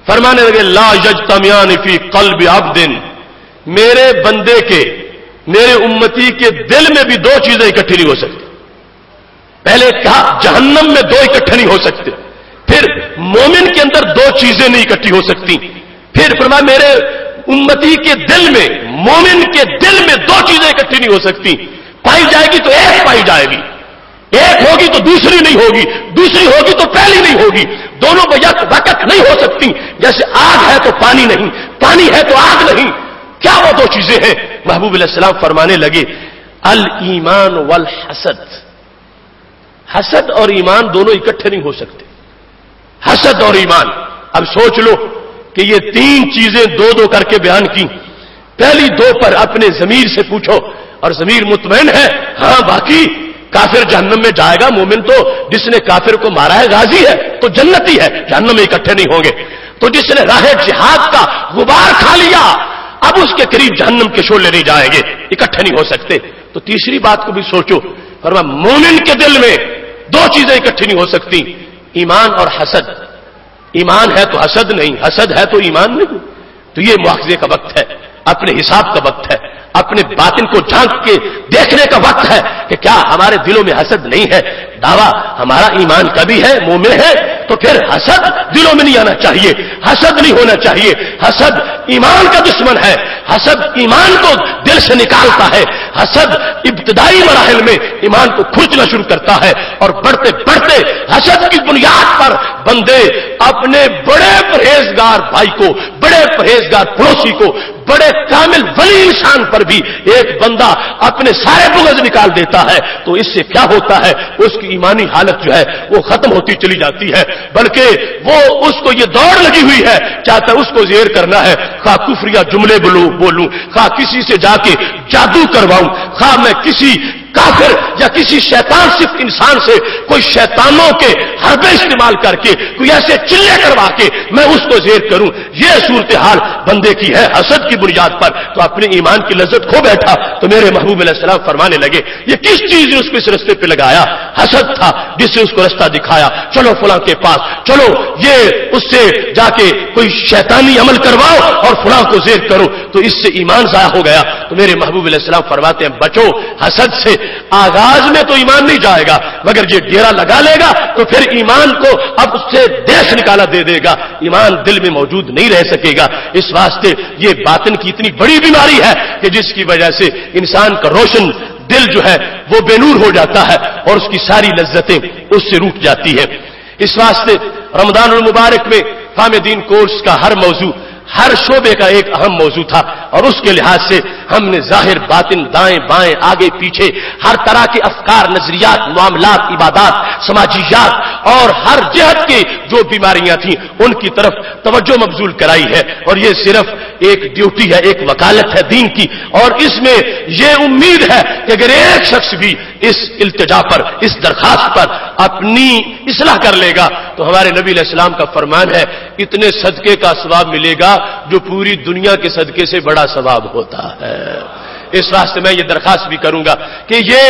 فرمانے لگے لا یجتمعان فی قلب عبد، میرے بندے کے، میرے امتی کے دل میں بھی دو چیزیں اکٹھی نہیں ہو سکتی۔ پہلے کہا جہنم میں دو اکٹھے نہیں ہو سکتے، پھر مومن کے اندر دو چیزیں نہیں اکٹھی ہو سکتی، پھر فرمایا میرے امتی کے دل میں، مومن کے دل میں دو چیزیں اکٹھی نہیں ہو سکتی، پائی جائے گی تو ایک پائی جائے گی، ایک ہوگی تو دوسری نہیں ہوگی، دوسری ہوگی تو پہلی نہیں ہوگی، دونوں بیک وقت نہیں ہو سکتی، جیسے آگ ہے تو پانی نہیں، پانی ہے تو آگ نہیں۔ کیا وہ دو چیزیں ہیں؟ محبوب علیہ السلام فرمانے لگے الایمان والحسد، حسد اور ایمان دونوں اکٹھے نہیں ہو سکتے، حسد اور ایمان۔ اب سوچ لو کہ یہ تین چیزیں دو دو کر کے بیان کی، پہلی دو پر اپنے ضمیر سے پوچھو اور ضمیر مطمئن ہے، ہاں باقی کافر جہنم میں جائے گا، مومن تو جس نے کافر کو مارا ہے غازی ہے تو جنتی ہے، جہنم میں اکٹھے نہیں ہوں گے۔ تو جس نے راہ جہاد کا غبار کھا لیا اب اس کے قریب جہنم کے شعلے نہیں جائیں گے، اکٹھے نہیں ہو سکتے۔ تو تیسری بات کو بھی سوچو، فرمایا مومن کے دل میں دو چیزیں اکٹھی نہیں ہو سکتی، ایمان اور حسد۔ ایمان ہے تو حسد نہیں، حسد ہے تو ایمان نہیں۔ تو یہ مواخذے کا وقت ہے، اپنے حساب کا وقت ہے، اپنے باطن کو جھانک کے دیکھنے کا وقت ہے کہ کیا ہمارے دلوں میں حسد نہیں ہے۔ دعویٰ ہمارا ایمان کا بھی ہے، مومن ہے، تو پھر حسد دلوں میں نہیں آنا چاہیے، حسد نہیں ہونا چاہیے۔ حسد ایمان کا دشمن ہے، حسد ایمان کو دل سے نکالتا ہے، حسد ابتدائی مراحل میں ایمان کو کھرچنا شروع کرتا ہے اور بڑھتے بڑھتے حسد کی بنیاد پر بندے اپنے بڑے پرہیزگار بھائی کو، بڑے پرہیزگار پڑوسی کو، بڑے کامل ولی انسان پر بھی ایک بندہ اپنے سارے بغض نکال دیتا ہے، تو اس سے کیا ہوتا ہے؟ اس کی ایمانی حالت جو ہے وہ ختم ہوتی چلی جاتی ہے، بلکہ وہ اس کو یہ دوڑ لگی ہوئی ہے، چاہتا ہے اس کو زیر کرنا ہے، خواہ کفریہ جملے بولوں، خواہ کسی سے جا کے جادو کرواؤں، خواہ میں کسی کافر یا کسی شیطان صرف انسان سے کوئی شیطانوں کے حربے استعمال کر کے کوئی ایسے چلے کروا کے میں اس کو زیر کروں، یہ صورتحال بندے کی ہے حسد کی بنیاد پر، تو اپنے ایمان کی لذت کھو بیٹھا۔ تو میرے محبوب علیہ السلام فرمانے لگے یہ کس چیز نے اس کو اس رستے پہ لگایا؟ حسد تھا جس سے اس کو رستہ دکھایا، چلو فلاں کے پاس، چلو یہ اس سے جا کے کوئی شیطانی عمل کرواؤ اور فلاں کو زیر کرو، تو اس سے ایمان ضائع ہو گیا۔ تو میرے محبوب علیہ السلام فرماتے ہیں بچو حسد سے، آغاز میں تو ایمان نہیں جائے گا، مگر یہ ڈیرا لگا لے گا تو پھر ایمان کو اب اس سے دیش نکالا دے دے گا، ایمان دل میں موجود نہیں رہ سکے گا۔ اس واسطے یہ باطن کی اتنی بڑی بیماری ہے کہ جس کی وجہ سے انسان کا روشن دل جو ہے وہ بے نور ہو جاتا ہے اور اس کی ساری لذتیں اس سے روٹ جاتی ہیں۔ اس واسطے رمضان المبارک میں فہم دین کورس کا ہر موضوع ہر شعبے کا ایک اہم موضوع تھا، اور اس کے لحاظ سے ہم نے ظاہر باطن دائیں بائیں آگے پیچھے ہر طرح کے افکار، نظریات، معاملات، عبادات، سماجیات اور ہر جہت کی جو بیماریاں تھیں ان کی طرف توجہ مبذول کرائی ہے، اور یہ صرف ایک ڈیوٹی ہے، ایک وکالت ہے دین کی، اور اس میں یہ امید ہے کہ اگر ایک شخص بھی اس التجا پر، اس درخواست پر اپنی اصلاح کر لے گا تو ہمارے نبی علیہ السلام کا فرمان ہے اتنے صدقے کا ثواب ملے گا جو پوری دنیا کے صدقے سے بڑا ثواب ہوتا ہے۔ اس واسطے میں یہ درخواست بھی کروں گا کہ یہ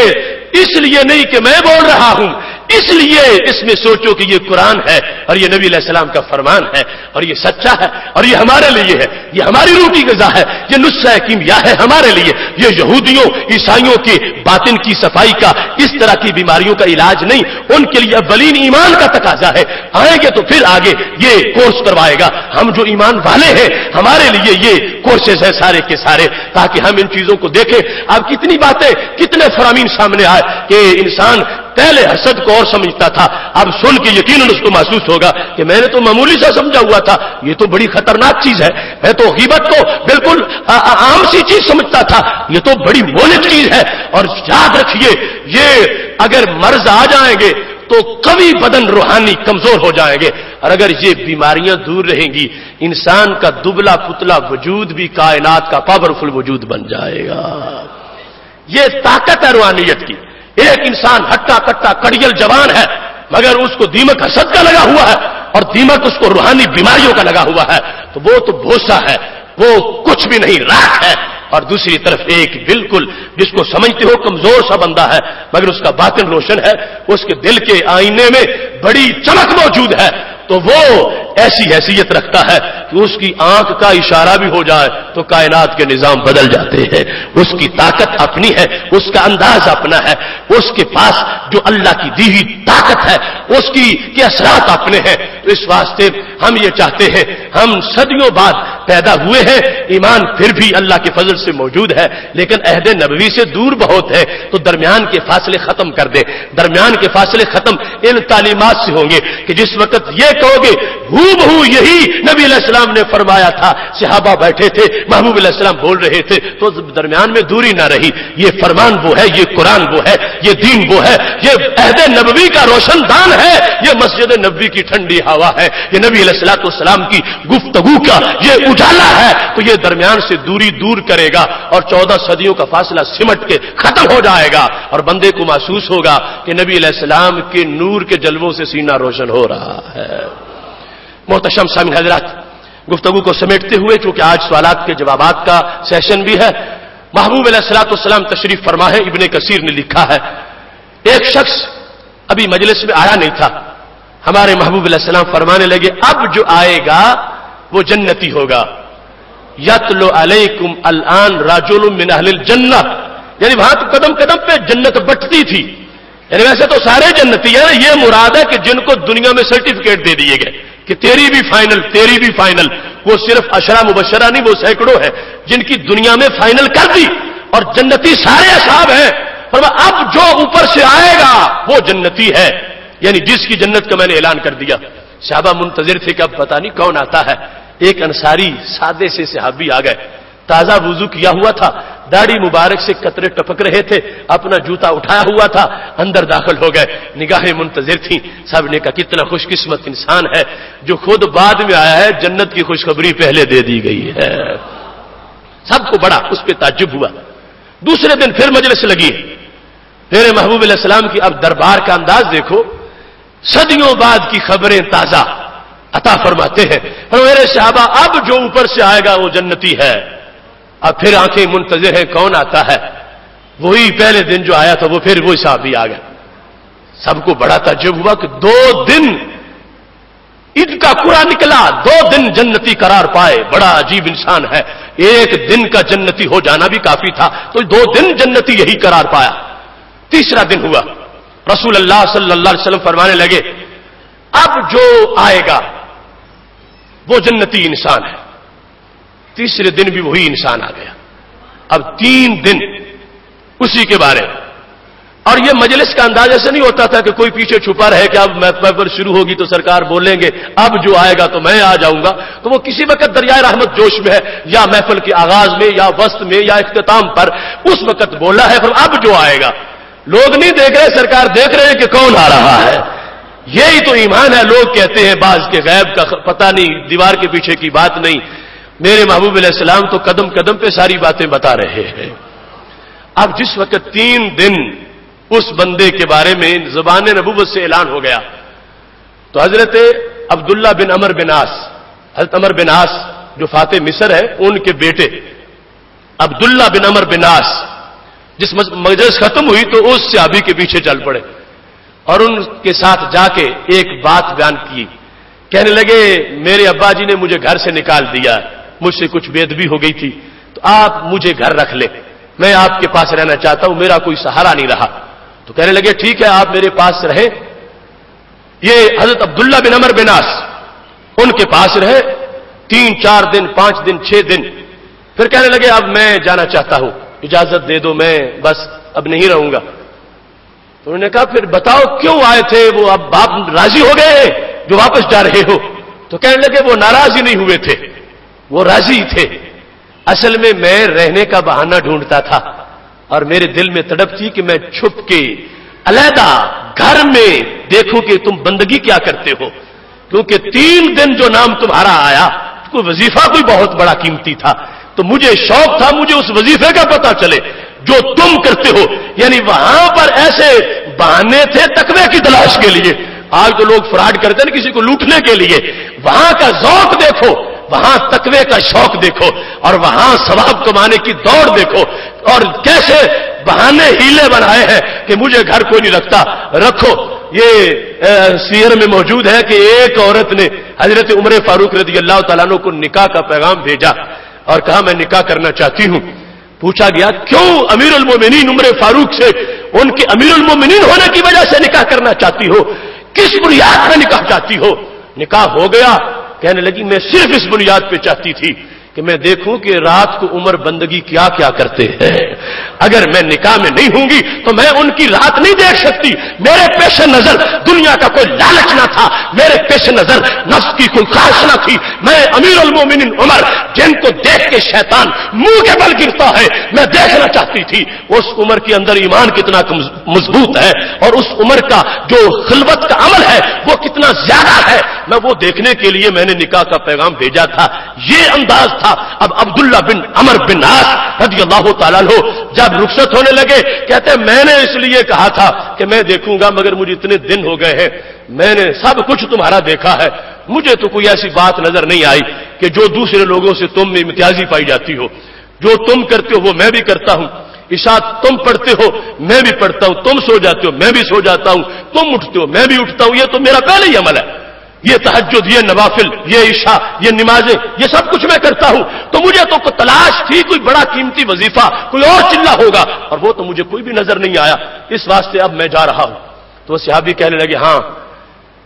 اس لیے نہیں کہ میں بول رہا ہوں، اس لیے اس میں سوچو کہ یہ قرآن ہے اور یہ نبی علیہ السلام کا فرمان ہے اور یہ سچا ہے اور یہ ہمارے لیے ہے، یہ ہماری روح کی غذا ہے، یہ نسخہ کیمیا ہے ہمارے لیے، یہ یہودیوں عیسائیوں کے باطن کی صفائی کا اس طرح کی بیماریوں کا علاج نہیں، ان کے لیے اولین ایمان کا تقاضا ہے، آئیں گے تو پھر آگے یہ کورس کروائے گا۔ ہم جو ایمان والے ہیں ہمارے لیے یہ کورسز ہے سارے کے سارے، تاکہ ہم ان چیزوں کو دیکھیں۔ اب کتنی باتیں، کتنے فرامین سامنے آئے کہ انسان پہلے حسد کو اور سمجھتا تھا، اب سن کے یقیناً اس کو محسوس ہوگا کہ میں نے تو معمولی سا سمجھا ہوا تھا، یہ تو بڑی خطرناک چیز ہے، میں تو غیبت کو بالکل عام سی چیز سمجھتا تھا، یہ تو بڑی مولد چیز ہے۔ اور یاد رکھیے یہ اگر مرض آ جائیں گے تو کبھی بدن روحانی کمزور ہو جائیں گے، اور اگر یہ بیماریاں دور رہیں گی انسان کا دبلا پتلا وجود بھی کائنات کا پاورفل وجود بن جائے گا۔ یہ طاقت ہے روحانیت کی۔ ایک انسان ہٹا کٹا کڑیل جوان ہے مگر اس کو دیمک حسد کا لگا ہوا ہے اور دیمک اس کو روحانی بیماریوں کا لگا ہوا ہے، تو وہ تو بھوسا ہے، وہ کچھ بھی نہیں، راکھ ہے۔ اور دوسری طرف ایک بالکل جس کو سمجھتے ہو کمزور سا بندہ ہے مگر اس کا باطن روشن ہے، اس کے دل کے آئینے میں بڑی چمک موجود ہے، تو وہ ایسی حیثیت رکھتا ہے کہ اس کی آنکھ کا اشارہ بھی ہو جائے تو کائنات کے نظام بدل جاتے ہیں۔ اس کی طاقت اپنی ہے، اس کا انداز اپنا ہے، اس کے پاس جو اللہ کی دی ہوئی طاقت ہے اس کی کے اثرات اپنے ہیں۔ تو اس واسطے ہم یہ چاہتے ہیں، ہم صدیوں بعد پیدا ہوئے ہیں، ایمان پھر بھی اللہ کے فضل سے موجود ہے لیکن عہد نبوی سے دور بہت ہے، تو درمیان کے فاصلے ختم کر دیں۔ درمیان کے فاصلے ختم ان تعلیمات سے ہوں گے کہ جس وقت یہ کہو گے ہو بہو یہی نبی علیہ السلام نے فرمایا تھا، صحابہ بیٹھے تھے، محبوب علیہ السلام بول رہے تھے، تو درمیان میں دوری نہ رہی۔ یہ فرمان وہ ہے، یہ قرآن وہ ہے، یہ دین وہ ہے، یہ عہد نبوی کا روشن دان ہے، یہ مسجد نبوی کی ٹھنڈی ہوا ہے، یہ نبی علیہ السلام کی گفتگو کا یہ اجالا ہے، تو یہ درمیان سے دوری دور کرے گا اور 14 صدیوں کا فاصلہ سمٹ کے ختم ہو جائے گا اور بندے کو محسوس ہوگا کہ نبی علیہ السلام کے نور کے جلووں سے سینہ روشن ہو رہا ہے۔ محتشم سامعین حضرات، گفتگو کو سمیٹتے ہوئے چونکہ آج سوالات کے جوابات کا سیشن بھی ہے، محبوب علیہ السلام تشریف فرما ہے۔ ابن کثیر نے لکھا ہے ایک شخص ابھی مجلس میں آیا نہیں تھا، ہمارے محبوب علیہ السلام فرمانے لگے اب جو آئے گا وہ جنتی ہوگا، یتلو علیکم الان رجل من اہل الجنہ، یعنی وہاں تو قدم قدم پہ جنت بٹتی تھی، یعنی ویسے تو سارے جنتی ہیں، یہ مراد ہے کہ جن کو دنیا میں سرٹیفکیٹ دے دیے گئے کہ تیری بھی فائنل، تیری بھی فائنل، وہ صرف عشرہ مبشرہ نہیں، وہ سینکڑوں ہے جن کی دنیا میں فائنل کر دی اور جنتی سارے اصحاب ہیں۔ فرمایا اب جو اوپر سے آئے گا وہ جنتی ہے، یعنی جس کی جنت کا میں نے اعلان کر دیا۔ صحابہ منتظر تھے کہ اب پتہ نہیں کون آتا ہے۔ ایک انصاری سادے سے صحابی آ گئے، تازہ وضو کیا ہوا تھا، داڑھی مبارک سے قطرے ٹپک رہے تھے، اپنا جوتا اٹھایا ہوا تھا، اندر داخل ہو گئے، نگاہیں منتظر تھیں۔ سب نے کہا کتنا خوش قسمت انسان ہے جو خود بعد میں آیا ہے، جنت کی خوشخبری پہلے دے دی گئی ہے۔ سب کو بڑا اس پہ تعجب ہوا۔ دوسرے دن پھر مجلس لگی، میرے محبوب علیہ السلام کی اب دربار کا انداز دیکھو، صدیوں بعد کی خبریں تازہ عطا فرماتے ہیں. اور میرے صحابہ اب جو اوپر سے آئے گا وہ جنتی ہے. اب پھر آنکھیں منتظر ہیں کون آتا ہے. وہی پہلے دن جو آیا تھا وہ پھر وہی صحابی آ گیا. سب کو بڑا تعجب ہوا کہ 2 دن عید کا قرآ نکلا، 2 دن جنتی قرار پائے. بڑا عجیب انسان ہے، 1 دن کا جنتی ہو جانا بھی کافی تھا، تو 2 دن جنتی یہی قرار پایا. تیسرا دن ہوا، رسول اللہ صلی اللہ علیہ وسلم فرمانے لگے اب جو آئے گا وہ جنتی انسان ہے. تیسرے دن بھی وہی انسان آ گیا. اب 3 دن اسی کے بارے میں. اور یہ مجلس کا انداز ایسے نہیں ہوتا تھا کہ کوئی پیچھے چھپا رہے کہ اب محفل شروع ہوگی تو سرکار بولیں گے اب جو آئے گا تو میں آ جاؤں گا. تو وہ کسی وقت دریائے رحمت جوش میں ہے، یا محفل کے آغاز میں یا وسط میں یا اختتام پر، اس وقت بولا ہے. پھر اب جو آئے گا لوگ نہیں دیکھ رہے، سرکار دیکھ رہے ہیں کہ کون آ رہا ہے. یہی تو ایمان ہے. لوگ کہتے ہیں بعض کے غیب کا پتہ نہیں، دیوار کے پیچھے کی بات نہیں. میرے محبوب علیہ السلام تو قدم قدم پہ ساری باتیں بتا رہے ہیں. اب جس وقت 3 دن اس بندے کے بارے میں زبان نبوت سے اعلان ہو گیا تو حضرت عبداللہ بن عمر بن عاص، حضرت عمر بن عاص جو فاتح مصر ہے ان کے بیٹے عبداللہ بن عمر بن عاص، جس مجلس ختم ہوئی تو اس صحابی کے پیچھے چل پڑے اور ان کے ساتھ جا کے ایک بات بیان کی. کہنے لگے میرے ابا جی نے مجھے گھر سے نکال دیا، مجھ سے کچھ بے ادبی ہو گئی تھی، تو آپ مجھے گھر رکھ لیں، میں آپ کے پاس رہنا چاہتا ہوں، میرا کوئی سہارا نہیں رہا. تو کہنے لگے ٹھیک ہے آپ میرے پاس رہیں. یہ حضرت عبداللہ بن عمر بن عاص ان کے پاس رہے 3 4 دن 5 دن 6 دن. پھر کہنے لگے اب میں جانا چاہتا ہوں، اجازت دے دو، میں بس اب نہیں رہوں گا. تو انہوں نے کہا پھر بتاؤ کیوں آئے تھے، وہ اب باپ راضی ہو گئے جو واپس جا رہے ہو؟ تو کہنے لگے وہ ناراض ہی نہیں ہوئے تھے، وہ راضی تھے. اصل میں رہنے کا بہانہ ڈھونڈتا تھا اور میرے دل میں تڑپ تھی کہ میں چھپ کے علیحدہ گھر میں دیکھوں کہ تم بندگی کیا کرتے ہو. کیونکہ 3 دن جو نام تمہارا آیا، کوئی وظیفہ کوئی بہت بڑا قیمتی تھا، تو مجھے شوق تھا مجھے اس وظیفے کا پتہ چلے جو تم کرتے ہو. یعنی وہاں پر ایسے بہانے تھے تقوی کی تلاش کے لیے. آج تو لوگ فراڈ کرتے ہیں کسی کو لوٹنے کے لیے. وہاں کا ذوق دیکھو، وہاں تقوی کا شوق دیکھو، اور وہاں ثواب کمانے کی دوڑ دیکھو، اور کیسے بہانے ہیلے بنائے ہیں کہ مجھے گھر کوئی نہیں رکھتا، رکھو. یہ سیر میں موجود ہے کہ ایک عورت نے حضرت عمر فاروق رضی اللہ تعالیٰ عنہ کو نکاح کا پیغام بھیجا اور کہا میں نکاح کرنا چاہتی ہوں. پوچھا گیا کیوں امیر المومنین عمر فاروق سے، ان کے امیر المومنین ہونے کی وجہ سے نکاح کرنا چاہتی ہو، کس بنیاد پر نکاح چاہتی ہو؟ نکاح ہو گیا. کہنے لگی میں صرف اس بنیاد پہ چاہتی تھی کہ میں دیکھوں کہ رات کو عمر بندگی کیا کیا کرتے ہیں. اگر میں نکاح میں نہیں ہوں گی تو میں ان کی رات نہیں دیکھ سکتی. میرے پیش نظر دنیا کا کوئی لالچ نہ تھا، میرے پیش نظر نفس کی کوئی خواہش نہ تھی. میں امیر المومنین عمر جن کو دیکھ کے شیطان منہ کے بل گرتا ہے میں دیکھنا چاہتی تھی اس عمر کے اندر ایمان کتنا مضبوط ہے اور اس عمر کا جو خلوت کا عمل ہے وہ کتنا زیادہ ہے. میں وہ دیکھنے کے لیے میں نے نکاح کا پیغام بھیجا تھا. یہ انداز تھا. اب عبداللہ بن عمر بن عاص رضی اللہ تعالیٰ عنہ جب رخصت ہونے لگے کہتے ہیں میں نے اس لیے کہا تھا کہ میں دیکھوں گا مگر مجھے اتنے دن ہو گئے ہیں، میں نے سب کچھ تمہارا دیکھا ہے، مجھے تو کوئی ایسی بات نظر نہیں آئی کہ جو دوسرے لوگوں سے تم میں امتیازی پائی جاتی ہو. جو تم کرتے ہو وہ میں بھی کرتا ہوں، عشاء تم پڑھتے ہو میں بھی پڑھتا ہوں، تم سو جاتے ہو میں بھی سو جاتا ہوں، تم اٹھتے ہو میں بھی اٹھتا ہوں. یہ تو میرا پہلے ہی عمل ہے. یہ تہجد، یہ نوافل، یہ عشاء، یہ نمازیں، یہ سب کچھ میں کرتا ہوں. تو مجھے تو تلاش تھی کوئی بڑا قیمتی وظیفہ، کوئی اور چلہ ہوگا، اور وہ تو مجھے کوئی بھی نظر نہیں آیا. اس واسطے اب میں جا رہا ہوں. تو صحابی کہنے لگے ہاں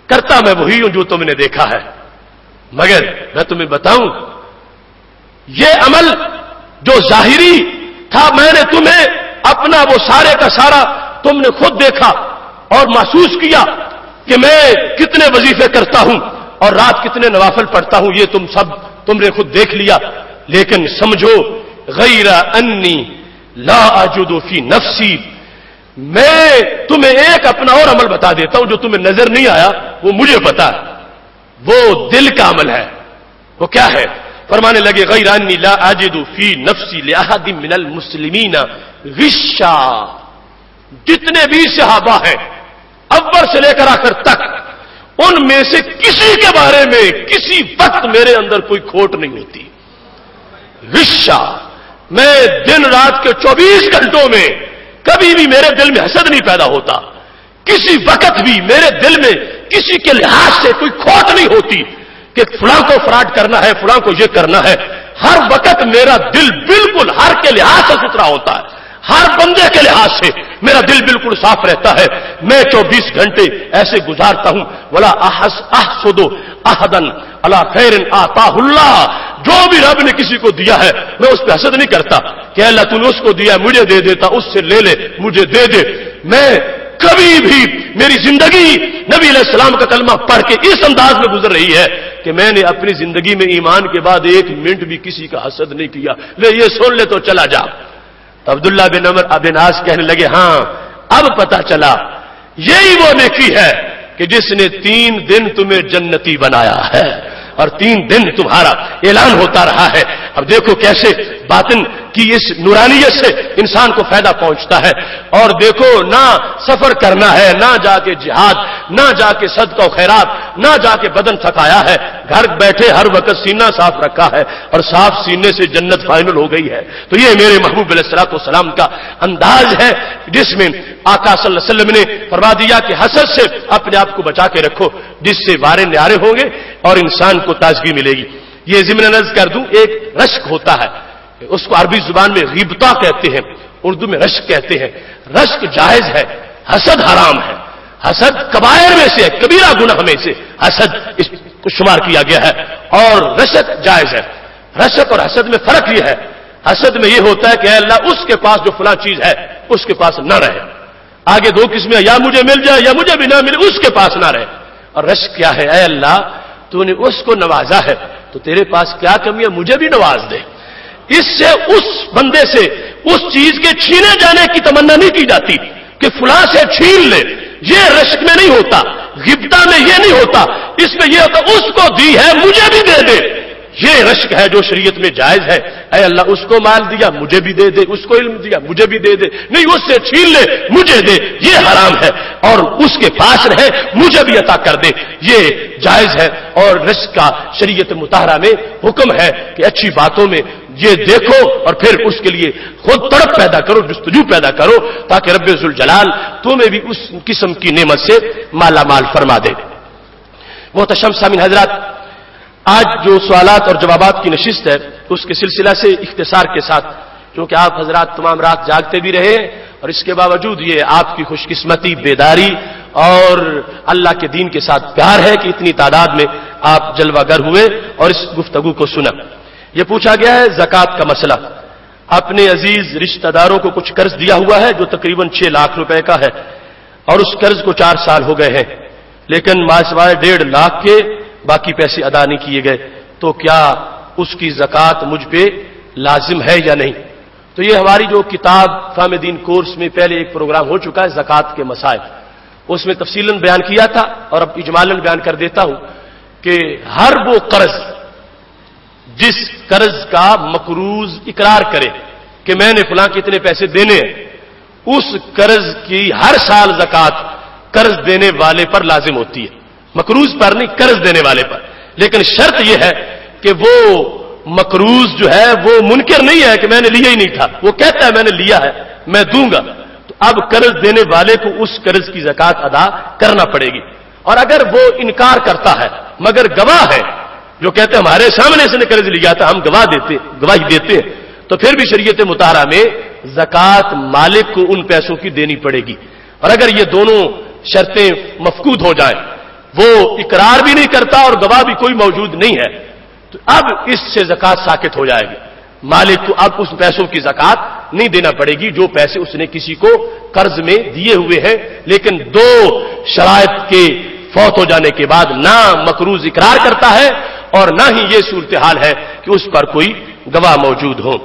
کرتا میں وہی ہوں جو تم نے دیکھا ہے، مگر میں تمہیں بتاؤں یہ عمل جو ظاہری تھا میں نے تمہیں اپنا وہ سارے کا سارا تم نے خود دیکھا اور محسوس کیا کہ میں کتنے وظیفے کرتا ہوں اور رات کتنے نوافل پڑھتا ہوں، یہ تم نے خود دیکھ لیا. لیکن سمجھو غیر انی لا اجد فی نفسی، میں تمہیں ایک اپنا اور عمل بتا دیتا ہوں جو تمہیں نظر نہیں آیا، وہ مجھے پتا ہے، وہ دل کا عمل ہے. وہ کیا ہے؟ فرمانے لگے غیر انی لا اجد فی نفسی لاحد من المسلمین غشا جتنے بھی صحابہ ہیں اول سے لے کر آخر تک، ان میں سے کسی کے بارے میں کسی وقت میرے اندر کوئی کھوٹ نہیں ہوتی. غشہ، میں دن رات کے 24 گھنٹوں میں کبھی بھی میرے دل میں حسد نہیں پیدا ہوتا. کسی وقت بھی میرے دل میں کسی کے لحاظ سے کوئی کھوٹ نہیں ہوتی کہ فلاں کو فراڈ کرنا ہے، فلاں کو یہ کرنا ہے. ہر وقت میرا دل بالکل ہر کے لحاظ سے ستھرا ہوتا ہے، ہر بندے کے لحاظ سے میرا دل بالکل صاف رہتا ہے. میں 24 گھنٹے ایسے گزارتا ہوں. ولا احسد احدا علی خیر آتاہ اللہ، جو بھی رب نے کسی کو دیا ہے میں اس پہ حسد نہیں کرتا کہ اللہ تو نے اس کو دیا مجھے دے دیتا، اس سے لے لے مجھے دے دے. میں کبھی بھی، میری زندگی نبی علیہ السلام کا کلمہ پڑھ کے اس انداز میں گزر رہی ہے کہ میں نے اپنی زندگی میں ایمان کے بعد 1 منٹ بھی کسی کا حسد نہیں کیا. لے یہ سن لے تو چلا جا. عبداللہ بن عمر بن عاص کہنے لگے ہاں اب پتا چلا یہی وہ نیکی ہے کہ جس نے 3 دن تمہیں جنتی بنایا ہے اور 3 دن تمہارا اعلان ہوتا رہا ہے. اب دیکھو کیسے باطن کی اس نورانیت سے انسان کو فائدہ پہنچتا ہے. اور دیکھو نہ سفر کرنا ہے، نہ جا کے جہاد، نہ جا کے صدقہ و خیرات، نہ جا کے بدن تھکایا ہے، گھر بیٹھے ہر وقت سینہ صاف رکھا ہے اور صاف سینے سے جنت فائنل ہو گئی ہے. تو یہ میرے محبوب علیہ الصلوۃ والسلام کا انداز ہے جس میں آقا صلی اللہ علیہ وسلم نے فرما دیا کہ حسد سے اپنے آپ کو بچا کے رکھو، جس سے وارے نیارے ہوں گے اور انسان کو تازگی ملے گی. یہ ضمن نظر کر دوں، ایک رشک ہوتا ہے، اس کو عربی زبان میں غیبتہ کہتے ہیں، اردو میں رشک کہتے ہیں. رشک جائز ہے، حسد حرام ہے. حسد کبائر میں سے، کبیرہ گناہ میں سے حسد اس کو شمار کیا گیا ہے اور رشک جائز ہے. رشک اور حسد میں فرق یہ ہے، حسد میں یہ ہوتا ہے کہ اے اللہ اس کے پاس جو فلاں چیز ہے اس کے پاس نہ رہے. آگے 2 قسمیں، یا مجھے مل جائے یا مجھے بھی نہ ملے، اس کے پاس نہ رہے. اور رشک کیا ہے؟ اے اللہ تو نے اس کو نوازا ہے تو تیرے پاس کیا کمی ہے، مجھے بھی نواز دے. اس سے اس بندے سے اس چیز کے چھینے جانے کی تمنا نہیں کی جاتی کہ فلاں سے چھین لے. یہ رشک میں نہیں ہوتا، غبطہ میں یہ نہیں ہوتا. اس میں یہ ہوتا اس کو دی ہے مجھے بھی دے دے. یہ رشک ہے جو شریعت میں جائز ہے. اے اللہ اس کو مال دیا مجھے بھی دے دے، اس کو علم دیا مجھے بھی دے دے. نہیں اس سے چھین لے مجھے دے، یہ حرام ہے. اور اس کے پاس رہے مجھے بھی عطا کر دے، یہ جائز ہے. اور رشک کا شریعت مطہرہ میں حکم ہے کہ اچھی باتوں میں یہ دیکھو اور پھر اس کے لیے خود تڑپ پیدا کرو، جستجو پیدا کرو تاکہ رب ذوالجلال تمہیں بھی اس قسم کی نعمت سے مالا مال فرما دے. محتشم سامعین حضرات، آج جو سوالات اور جوابات کی نشست ہے اس کے سلسلہ سے اختصار کے ساتھ، کیونکہ آپ حضرات تمام رات جاگتے بھی رہے اور اس کے باوجود یہ آپ کی خوش قسمتی، بیداری اور اللہ کے دین کے ساتھ پیار ہے کہ اتنی تعداد میں آپ جلوہ گر ہوئے اور اس گفتگو کو سنا. یہ پوچھا گیا ہے زکوٰۃ کا مسئلہ. اپنے عزیز رشتہ داروں کو کچھ قرض دیا ہوا ہے جو تقریباً 6 لاکھ روپے کا ہے اور اس قرض کو 4 سال ہو گئے ہیں، لیکن سوائے 1.5 لاکھ کے باقی پیسے ادا نہیں کیے گئے، تو کیا اس کی زکوٰۃ مجھ پہ لازم ہے یا نہیں؟ تو یہ ہماری جو کتاب فہم دین کورس میں پہلے ایک پروگرام ہو چکا ہے زکوٰۃ کے مسائل، اس میں تفصیلاً بیان کیا تھا اور اب اجمالاً بیان کر دیتا ہوں کہ ہر وہ قرض جس قرض کا مقروض اقرار کرے کہ میں نے فلاں کتنے پیسے دینے ہیں، اس قرض کی ہر سال زکوٰۃ قرض دینے والے پر لازم ہوتی ہے، مقروض پر نہیں، قرض دینے والے پر. لیکن شرط یہ ہے کہ وہ مقروض جو ہے وہ منکر نہیں ہے کہ میں نے لیا ہی نہیں تھا، وہ کہتا ہے میں نے لیا ہے میں دوں گا. تو اب قرض دینے والے کو اس قرض کی زکوٰۃ ادا کرنا پڑے گی. اور اگر وہ انکار کرتا ہے مگر گواہ ہے جو کہتے ہیں ہمارے سامنے اس نے قرض لیا تھا، ہم گواہی دیتے ہیں، تو پھر بھی شریعت مطہرہ میں زکوٰۃ مالک کو ان پیسوں کی دینی پڑے گی. اور اگر یہ دونوں شرطیں مفقود ہو جائیں، وہ اقرار بھی نہیں کرتا اور گواہ بھی کوئی موجود نہیں ہے، تو اب اس سے زکوٰۃ ساقط ہو جائے گی. مالک کو اب اس پیسوں کی زکوٰۃ نہیں دینا پڑے گی جو پیسے اس نے کسی کو قرض میں دیے ہوئے ہیں، لیکن 2 شرائط کے فوت ہو جانے کے بعد نہ مقروض اقرار کرتا ہے اور نہ ہی یہ صورتحال ہے کہ اس پر کوئی گواہ موجود ہو.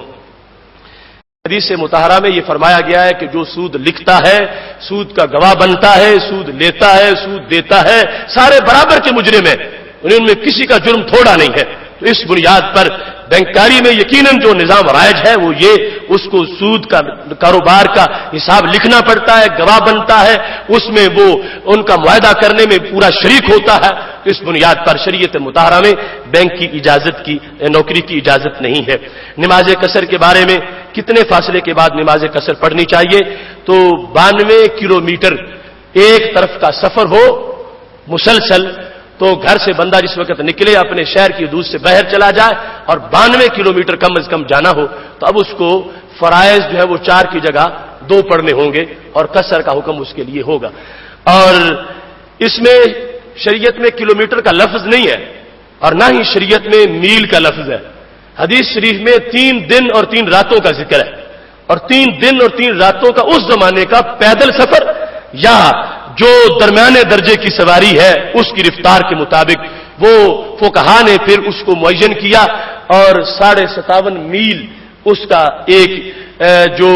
حدیث مطہرہ میں یہ فرمایا گیا ہے کہ جو سود لکھتا ہے، سود کا گواہ بنتا ہے، سود لیتا ہے، سود دیتا ہے، سارے برابر کے مجرم ہیں، ان میں کسی کا جرم تھوڑا نہیں ہے. تو تو اس بنیاد پر بینکاری میں یقیناً جو نظام رائج ہے وہ یہ اس کو سود کا کاروبار کا حساب لکھنا پڑتا ہے، گواہ بنتا ہے، اس میں وہ ان کا معاہدہ کرنے میں پورا شریک ہوتا ہے. تو اس بنیاد پر شریعت مطہرہ میں بینک کی اجازت کی نوکری کی اجازت نہیں ہے. نماز قصر کے بارے میں کتنے فاصلے کے بعد نماز قصر پڑھنی چاہیے؟ تو 92 کلومیٹر ایک طرف کا سفر ہو مسلسل، تو گھر سے بندہ جس وقت نکلے اپنے شہر کی حدود سے باہر چلا جائے اور 92 کلومیٹر کم از کم جانا ہو تو اب اس کو فرائض جو ہے وہ 4 کی جگہ 2 پڑھنے ہوں گے اور قصر کا حکم اس کے لیے ہوگا. اور اس میں شریعت میں کلومیٹر کا لفظ نہیں ہے اور نہ ہی شریعت میں میل کا لفظ ہے. حدیث شریف میں 3 دن اور 3 راتوں کا ذکر ہے، اور 3 دن اور 3 راتوں کا اس زمانے کا پیدل سفر یا جو درمیانے درجے کی سواری ہے اس کی رفتار کے مطابق وہ فقہا نے پھر اس کو معین کیا اور 57.5 میل اس کا ایک جو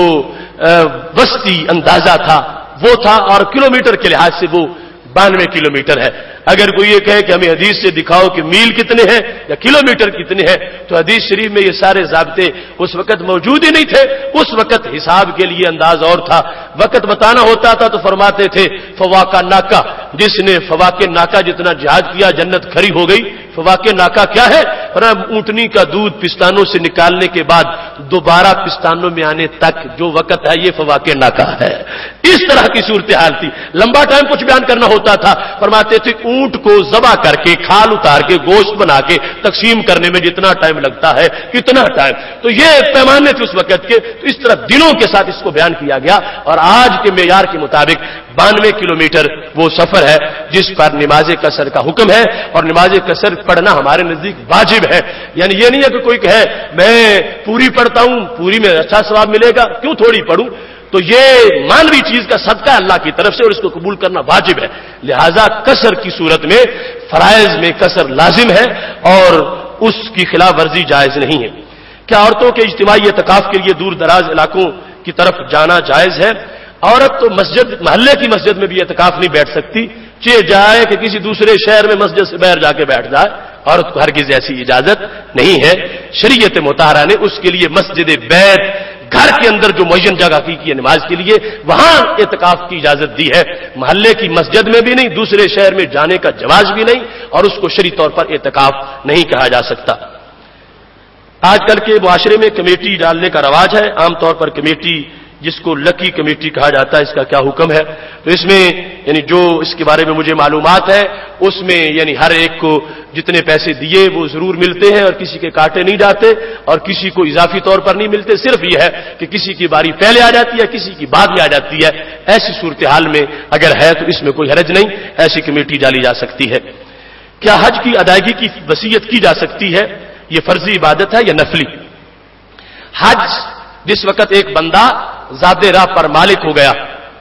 وسطی اندازہ تھا وہ تھا، اور کلومیٹر کے لحاظ سے وہ 92 کلومیٹر ہے. اگر کوئی یہ کہے کہ ہمیں حدیث سے دکھاؤ کہ میل کتنے ہیں یا کلومیٹر کتنے ہیں، تو حدیث شریف میں یہ سارے ضابطے اس وقت موجود ہی نہیں تھے. اس وقت حساب کے لیے انداز اور تھا. وقت بتانا ہوتا تھا تو فرماتے تھے فواقہ ناکہ، جس نے فواقہ ناکہ جتنا جہاد کیا جنت کھری ہو گئی. فواقہ ناکہ کیا ہے؟ اونٹنی کا دودھ پستانوں سے نکالنے کے بعد دوبارہ پستانوں میں آنے تک جو وقت ہے یہ فواقہ ناکہ ہے. اس طرح کی صورتحال تھی. لمبا ٹائم کچھ بیان کرنا ہوتا تھا، فرماتے تھے اونٹ کو ذبح کر کے کھال اتار کے گوشت بنا کے تقسیم کرنے میں جتنا ٹائم لگتا ہے اتنا ٹائم. تو یہ پیمانے تھے اس وقت کے. تو اس طرح دنوں کے ساتھ اس کو بیان کیا گیا اور آج کے معیار کے مطابق 92 کلومیٹر وہ سفر ہے جس پر نماز قصر کا حکم ہے. اور نماز قصر پڑھنا ہمارے نزدیک واجب ہے. یعنی یہ نہیں ہے کہ کوئی کہے میں پوری پڑھتا ہوں، پوری میں اچھا ثواب ملے گا، کیوں تھوڑی پڑھوں. تو یہ مانوی چیز کا صدقہ اللہ کی طرف سے اور اس کو قبول کرنا واجب ہے. لہذا قصر کی صورت میں فرائض میں قصر لازم ہے اور اس کی خلاف ورزی جائز نہیں ہے. کیا عورتوں کے اجتماعی اعتکاف کے لیے دور دراز علاقوں کی طرف جانا جائز ہے؟ عورت تو مسجد محلے کی مسجد میں بھی اعتکاف نہیں بیٹھ سکتی، چاہے جائے کہ کسی دوسرے شہر میں مسجد سے باہر جا کے بیٹھ جائے. عورت کو ہرگز ایسی اجازت نہیں ہے. شریعت مطہرہ نے اس کے لیے مسجد بیت، گھر کے اندر جو معین جگہ کی نماز کے لیے وہاں اعتکاف کی اجازت دی ہے. محلے کی مسجد میں بھی نہیں، دوسرے شہر میں جانے کا جواز بھی نہیں اور اس کو شرعی طور پر اعتکاف نہیں کہا جا سکتا. آج کل کے معاشرے میں کمیٹی ڈالنے کا رواج ہے. عام طور پر کمیٹی جس کو لکی کمیٹی کہا جاتا ہے، اس کا کیا حکم ہے؟ تو اس میں یعنی جو اس کے بارے میں مجھے معلومات ہے اس میں یعنی ہر ایک کو جتنے پیسے دیے وہ ضرور ملتے ہیں اور کسی کے کاٹے نہیں جاتے اور کسی کو اضافی طور پر نہیں ملتے. صرف یہ ہے کہ کسی کی باری پہلے آ جاتی ہے، کسی کی بعد میں آ جاتی ہے. ایسی صورتحال میں اگر ہے تو اس میں کوئی حرج نہیں، ایسی کمیٹی ڈالی جا سکتی ہے. کیا حج کی ادائیگی کی وصیت کی جا سکتی ہے؟ یہ فرضی عبادت ہے یا نفلی؟ حج جس وقت ایک بندہ ذات راہ پر مالک ہو گیا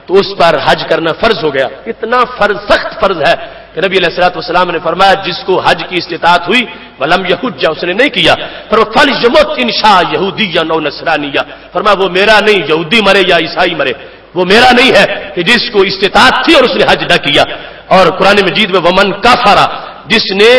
تو اس پر حج کرنا فرض ہو گیا. اتنا فرض، سخت فرض ہے کہ نبی علیہ الصلوۃ والسلام نے فرمایا جس کو حج کی استطاعت ہوئی ولم یحج، اس نے نہیں کیا، فلیمت ان شاء یہودیا او نصرانیہ، فرمایا وہ میرا نہیں، یہودی مرے یا عیسائی مرے وہ میرا نہیں ہے کہ جس کو استطاعت تھی اور اس نے حج نہ کیا. اور قرآن مجید میں ومن کفر، جس نے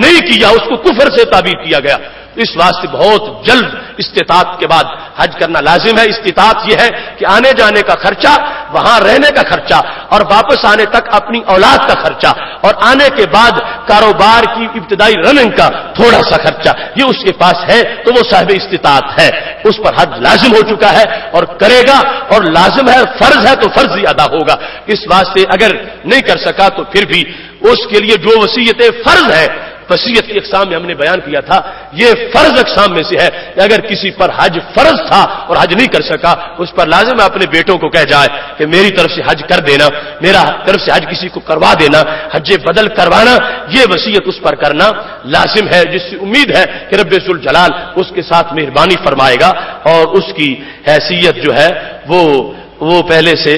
نہیں کیا اس کو کفر سے تعبیر کیا گیا. اس واسطے بہت جلد استطاعت کے بعد حج کرنا لازم ہے. استطاعت یہ ہے کہ آنے جانے کا خرچہ، وہاں رہنے کا خرچہ اور واپس آنے تک اپنی اولاد کا خرچہ اور آنے کے بعد کاروبار کی ابتدائی رننگ کا تھوڑا سا خرچہ یہ اس کے پاس ہے تو وہ صاحب استطاعت ہے. اس پر حج لازم ہو چکا ہے اور کرے گا، اور لازم ہے، فرض ہے تو فرض ہی ادا ہوگا. اس واسطے اگر نہیں کر سکا تو پھر بھی اس کے لیے جو وصیتیں فرض ہے، وصیت کی اقسام میں ہم نے بیان کیا تھا، یہ فرض اقسام میں سے ہے کہ اگر کسی پر حج فرض تھا اور حج نہیں کر سکا اس پر لازم ہے اپنے بیٹوں کو کہہ جائے کہ میری طرف سے حج کر دینا، میرا طرف سے حج کسی کو کروا دینا، حج بدل کروانا، یہ وصیت اس پر کرنا لازم ہے، جس سے امید ہے کہ رب ذوالجلال اس کے ساتھ مہربانی فرمائے گا اور اس کی حیثیت جو ہے وہ پہلے سے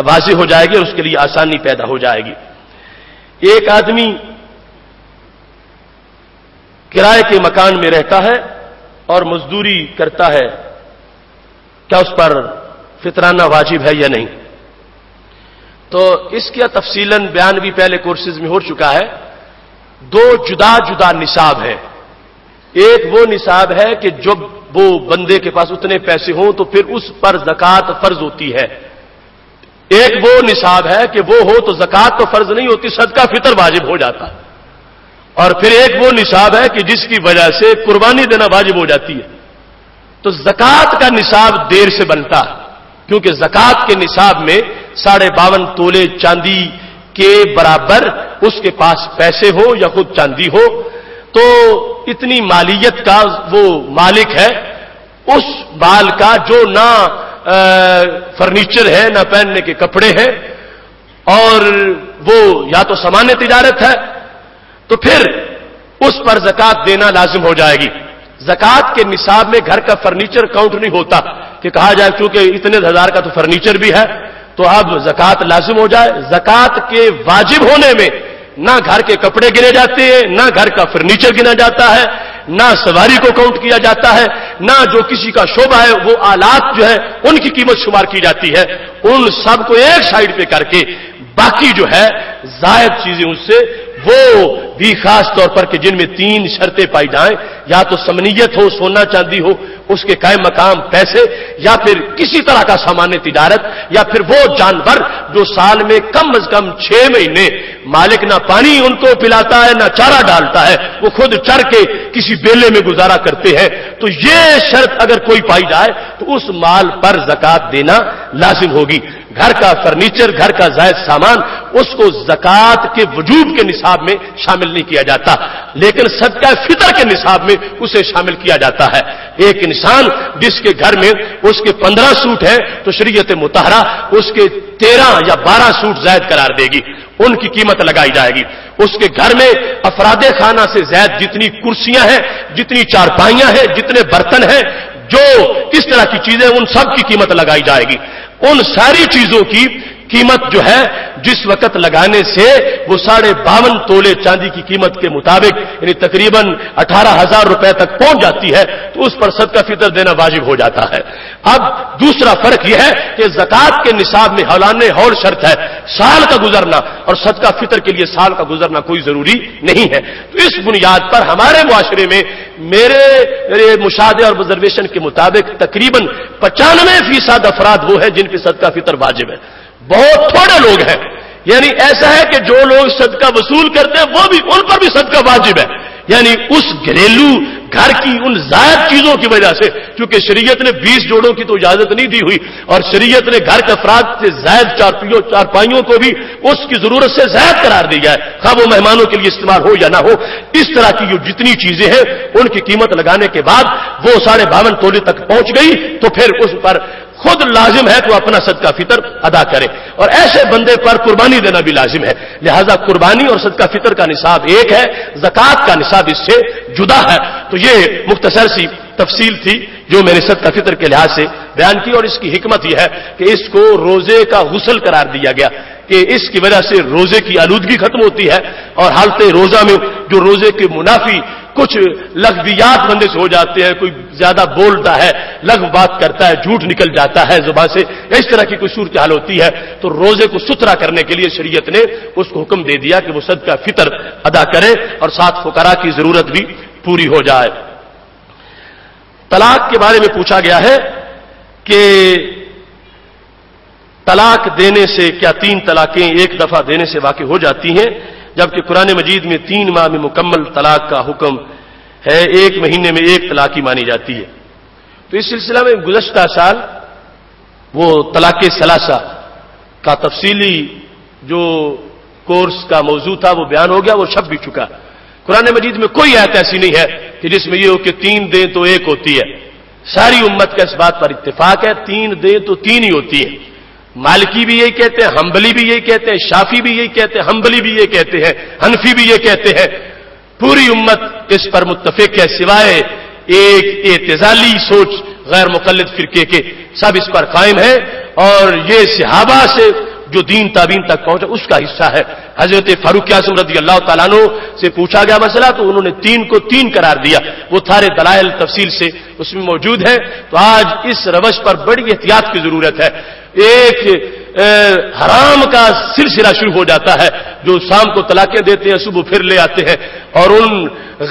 واضح ہو جائے گی اور اس کے لیے آسانی پیدا ہو جائے گی. ایک آدمی کرائے کے مکان میں رہتا ہے اور مزدوری کرتا ہے، کیا اس پر فطرانہ واجب ہے یا نہیں؟ تو اس کا تفصیلاً بیان بھی پہلے کورسز میں ہو چکا ہے. 2 جدا جدا نصاب ہے. ایک وہ نصاب ہے کہ جب وہ بندے کے پاس اتنے پیسے ہوں تو پھر اس پر زکات فرض ہوتی ہے. ایک وہ نصاب ہے کہ وہ ہو تو زکات تو فرض نہیں ہوتی، صدقہ فطر واجب ہو جاتا. اور پھر ایک وہ نصاب ہے کہ جس کی وجہ سے قربانی دینا واجب ہو جاتی ہے. تو زکات کا نصاب دیر سے بنتا ہے، کیونکہ زکات کے نصاب میں 52.5 تولے چاندی کے برابر اس کے پاس پیسے ہو یا خود چاندی ہو، تو اتنی مالیت کا وہ مالک ہے اس مال کا جو نہ فرنیچر ہے نہ پہننے کے کپڑے ہیں، اور وہ یا تو سامان تجارت ہے، تو پھر اس پر زکات دینا لازم ہو جائے گی. زکات کے نصاب میں گھر کا فرنیچر کاؤنٹ نہیں ہوتا کہ کہا جائے کیونکہ اتنے ہزار کا تو فرنیچر بھی ہے تو اب زکات لازم ہو جائے. زکات کے واجب ہونے میں نہ گھر کے کپڑے گنے جاتے ہیں، نہ گھر کا فرنیچر گنا جاتا ہے، نہ سواری کو کاؤنٹ کیا جاتا ہے، نہ جو کسی کا شعبہ ہے وہ آلات جو ہے ان کی قیمت شمار کی جاتی ہے. ان سب کو ایک سائڈ پہ کر کے باقی جو ہے زائد چیزیں اس سے وہ بھی خاص طور پر کہ جن میں 3 شرطیں پائی جائیں، یا تو سمنیت ہو، سونا چاندی ہو، اس کے قائم مقام پیسے، یا پھر کسی طرح کا سامان تجارت، یا پھر وہ جانور جو سال میں کم از کم 6 مہینے مالک نہ پانی ان کو پلاتا ہے نہ چارہ ڈالتا ہے، وہ خود چر کے کسی بیلے میں گزارا کرتے ہیں. تو یہ شرط اگر کوئی پائی جائے تو اس مال پر زکات دینا لازم ہوگی. گھر کا فرنیچر، گھر کا زائد سامان، اس کو زکات کے وجوب کے نصاب میں شامل نہیں کیا جاتا، لیکن صدقہ فطر کے نصاب میں اسے شامل کیا جاتا ہے. ایک انسان جس کے گھر میں اس کے 15 سوٹ ہیں تو شریعت مطہرہ اس کے 13 یا 12 سوٹ زائد قرار دے گی، ان کی قیمت لگائی جائے گی. اس کے گھر میں افراد خانہ سے زائد جتنی کرسیاں ہیں، جتنی چارپائیاں ہیں، جتنے برتن ہیں، جو اس طرح کی چیزیں، ان سب کی قیمت لگائی جائے گی. ان ساری چیزوں کی قیمت جو ہے جس وقت لگانے سے وہ 52.5 تولے چاندی کی قیمت کے مطابق یعنی تقریباً 18,000 روپے تک پہنچ جاتی ہے تو اس پر صدقہ فطر دینا واجب ہو جاتا ہے. اب دوسرا فرق یہ ہے کہ زکات کے نصاب میں حولانِ حول شرط ہے، سال کا گزرنا، اور صدقہ فطر کے لیے سال کا گزرنا کوئی ضروری نہیں ہے. تو اس بنیاد پر ہمارے معاشرے میں میرے مشاہدے اور آبزرویشن کے مطابق تقریباً 95% افراد وہ ہیں جن کی صدقہ فطر واجب ہے. بہت تھوڑے لوگ ہیں، یعنی ایسا ہے کہ جو لوگ صدقہ وصول کرتے ہیں وہ بھی ان پر بھی صدقہ واجب ہے. یعنی اس گھریلو گھر کی ان زائد چیزوں کی وجہ سے، کیونکہ شریعت نے 20 جوڑوں کی تو اجازت نہیں دی ہوئی، اور شریعت نے گھر کے افراد سے زائد چارپائیوں کو بھی اس کی ضرورت سے زائد قرار دیا ہے، خواہ وہ مہمانوں کے لیے استعمال ہو یا نہ ہو. اس طرح کی جو جتنی چیزیں ہیں ان کی قیمت لگانے کے بعد وہ 52.5 تولے تک پہنچ گئی تو پھر اس پر خود لازم ہے کہ وہ اپنا صدقہ فطر ادا کرے. اور ایسے بندے پر قربانی دینا بھی لازم ہے. لہذا قربانی اور صدقہ فطر کا نصاب ایک ہے، زکات کا نصاب اس سے جدا ہے. تو یہ مختصر سی تفصیل تھی جو میں نے صدقہ فطر کے لحاظ سے بیان کی. اور اس کی حکمت یہ ہے کہ اس کو روزے کا غسل قرار دیا گیا کہ اس کی وجہ سے روزے کی آلودگی ختم ہوتی ہے، اور حالت روزہ میں جو روزے کے منافی کچھ لغویات بندے سے ہو جاتے ہیں، کوئی زیادہ بولتا ہے، لغو بات کرتا ہے، جھوٹ نکل جاتا ہے زبان سے، اس طرح کی کوئی صورتحال ہوتی ہے تو روزے کو ستھرا کرنے کے لیے شریعت نے اس کو حکم دے دیا کہ وہ صدقہ فطر ادا کرے اور ساتھ فقراء کی ضرورت بھی پوری ہو جائے. طلاق کے بارے میں پوچھا گیا ہے کہ طلاق دینے سے کیا 3 طلاقیں ایک دفعہ دینے سے واقع ہو جاتی ہیں، جبکہ قرآن مجید میں 3 ماہ میں مکمل طلاق کا حکم ہے، 1 مہینے میں 1 طلاق ہی مانی جاتی ہے. تو اس سلسلہ میں گزشتہ سال وہ طلاق ثلاثہ کا تفصیلی جو کورس کا موضوع تھا وہ بیان ہو گیا، وہ چھپ بھی چکا. قرآن مجید میں کوئی آیت ایسی نہیں ہے کہ جس میں یہ ہو کہ 3 دیں تو 1 ہوتی ہے. ساری امت کا اس بات پر اتفاق ہے 3 دیں تو 3 ہی ہوتی ہے. مالکی بھی یہی کہتے ہیں، حنبلی بھی یہی کہتے ہیں، شافی بھی یہی کہتے ہیں، حنبلی بھی یہ کہتے ہیں، حنفی بھی یہ کہتے ہیں. پوری امت اس پر متفق ہے سوائے ایک اعتزالی سوچ غیر مقلد فرقے کے، سب اس پر قائم ہے. اور یہ صحابہ سے جو دین تابعین تک پہنچا اس کا حصہ ہے. حضرت فاروق اعظم رضی اللہ تعالیٰ عنہ سے پوچھا گیا مسئلہ تو انہوں نے 3 کو 3 قرار دیا. وہ سارے دلائل تفصیل سے اس میں موجود ہیں. تو آج اس روش پر بڑی احتیاط کی ضرورت ہے. ایک حرام کا سلسلہ شروع ہو جاتا ہے، جو شام کو طلاقیں دیتے ہیں صبح پھر لے آتے ہیں اور ان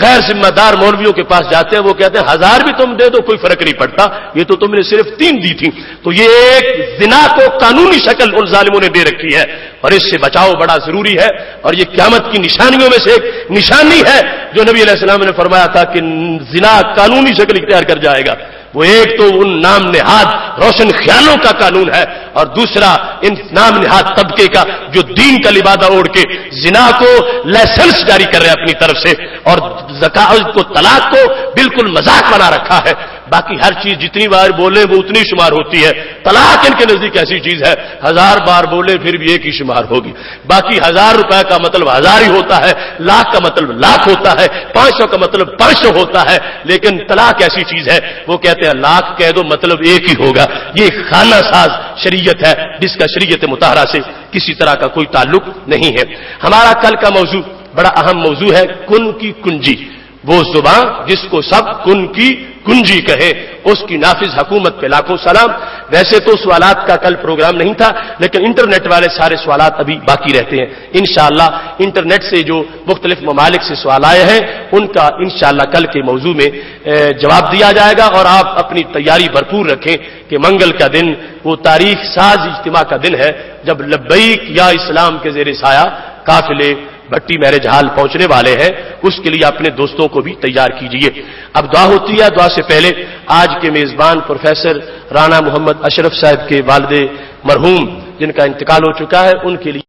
غیر ذمہ دار مولویوں کے پاس جاتے ہیں، وہ کہتے ہیں 1000 بھی تم دے دو کوئی فرق نہیں پڑتا، یہ تو تم نے صرف 3 دی تھی۔ تو یہ ایک زنا کو قانونی شکل ان ظالموں نے دے رکھی ہے اور اس سے بچاؤ بڑا ضروری ہے، اور یہ قیامت کی نشانیوں میں سے ایک نشانی ہے جو نبی علیہ السلام نے فرمایا تھا کہ زنا قانونی شکل اختیار کر جائے گا۔ وہ ایک تو ان نام نہاد روشن خیالوں کا قانون ہے، اور دوسرا ان نام نہاد طبقے کا جو دین کا لبادہ اوڑھ کے زنا کو لائسنس جاری کر رہے ہیں اپنی طرف سے، اور زکات کو طلاق کو بالکل مذاق بنا رکھا ہے۔ باقی ہر چیز جتنی بار بولے وہ اتنی شمار ہوتی ہے، طلاق ان کے نزدیک ایسی چیز ہے 1000 بار بولے پھر بھی ایک ہی شمار ہوگی۔ باقی 1000 روپے کا مطلب 1000 ہی ہوتا ہے، لاکھ کا مطلب لاکھ ہوتا ہے، 500 کا مطلب 500 ہوتا ہے، لیکن طلاق ایسی چیز ہے وہ کہتے ہیں لاکھ کہہ دو مطلب ایک ہی ہوگا۔ یہ خانہ ساز شریعت ہے جس کا شریعت مطہرہ سے کسی طرح کا کوئی تعلق نہیں ہے۔ ہمارا کل کا موضوع بڑا اہم موضوع ہے، کن کی کنجی، وہ زبان جس کو سب کن کی کنجی کہے، اس کی نافذ حکومت پہ لاکھوں سلام۔ ویسے تو سوالات کا کل پروگرام نہیں تھا، لیکن انٹرنیٹ والے سارے سوالات ابھی باقی رہتے ہیں۔ انشاءاللہ انٹرنیٹ سے جو مختلف ممالک سے سوال آئے ہیں ان کا انشاءاللہ کل کے موضوع میں جواب دیا جائے گا، اور آپ اپنی تیاری بھرپور رکھیں کہ منگل کا دن وہ تاریخ ساز اجتماع کا دن ہے جب لبیک یا اسلام کے زیر سایہ قافلے بھٹی میرج ہال پہنچنے والے ہیں، اس کے لیے اپنے دوستوں کو بھی تیار کیجئے۔ اب دعا ہوتی ہے، دعا سے پہلے آج کے میزبان پروفیسر رانا محمد اشرف صاحب کے والد مرحوم جن کا انتقال ہو چکا ہے ان کے لیے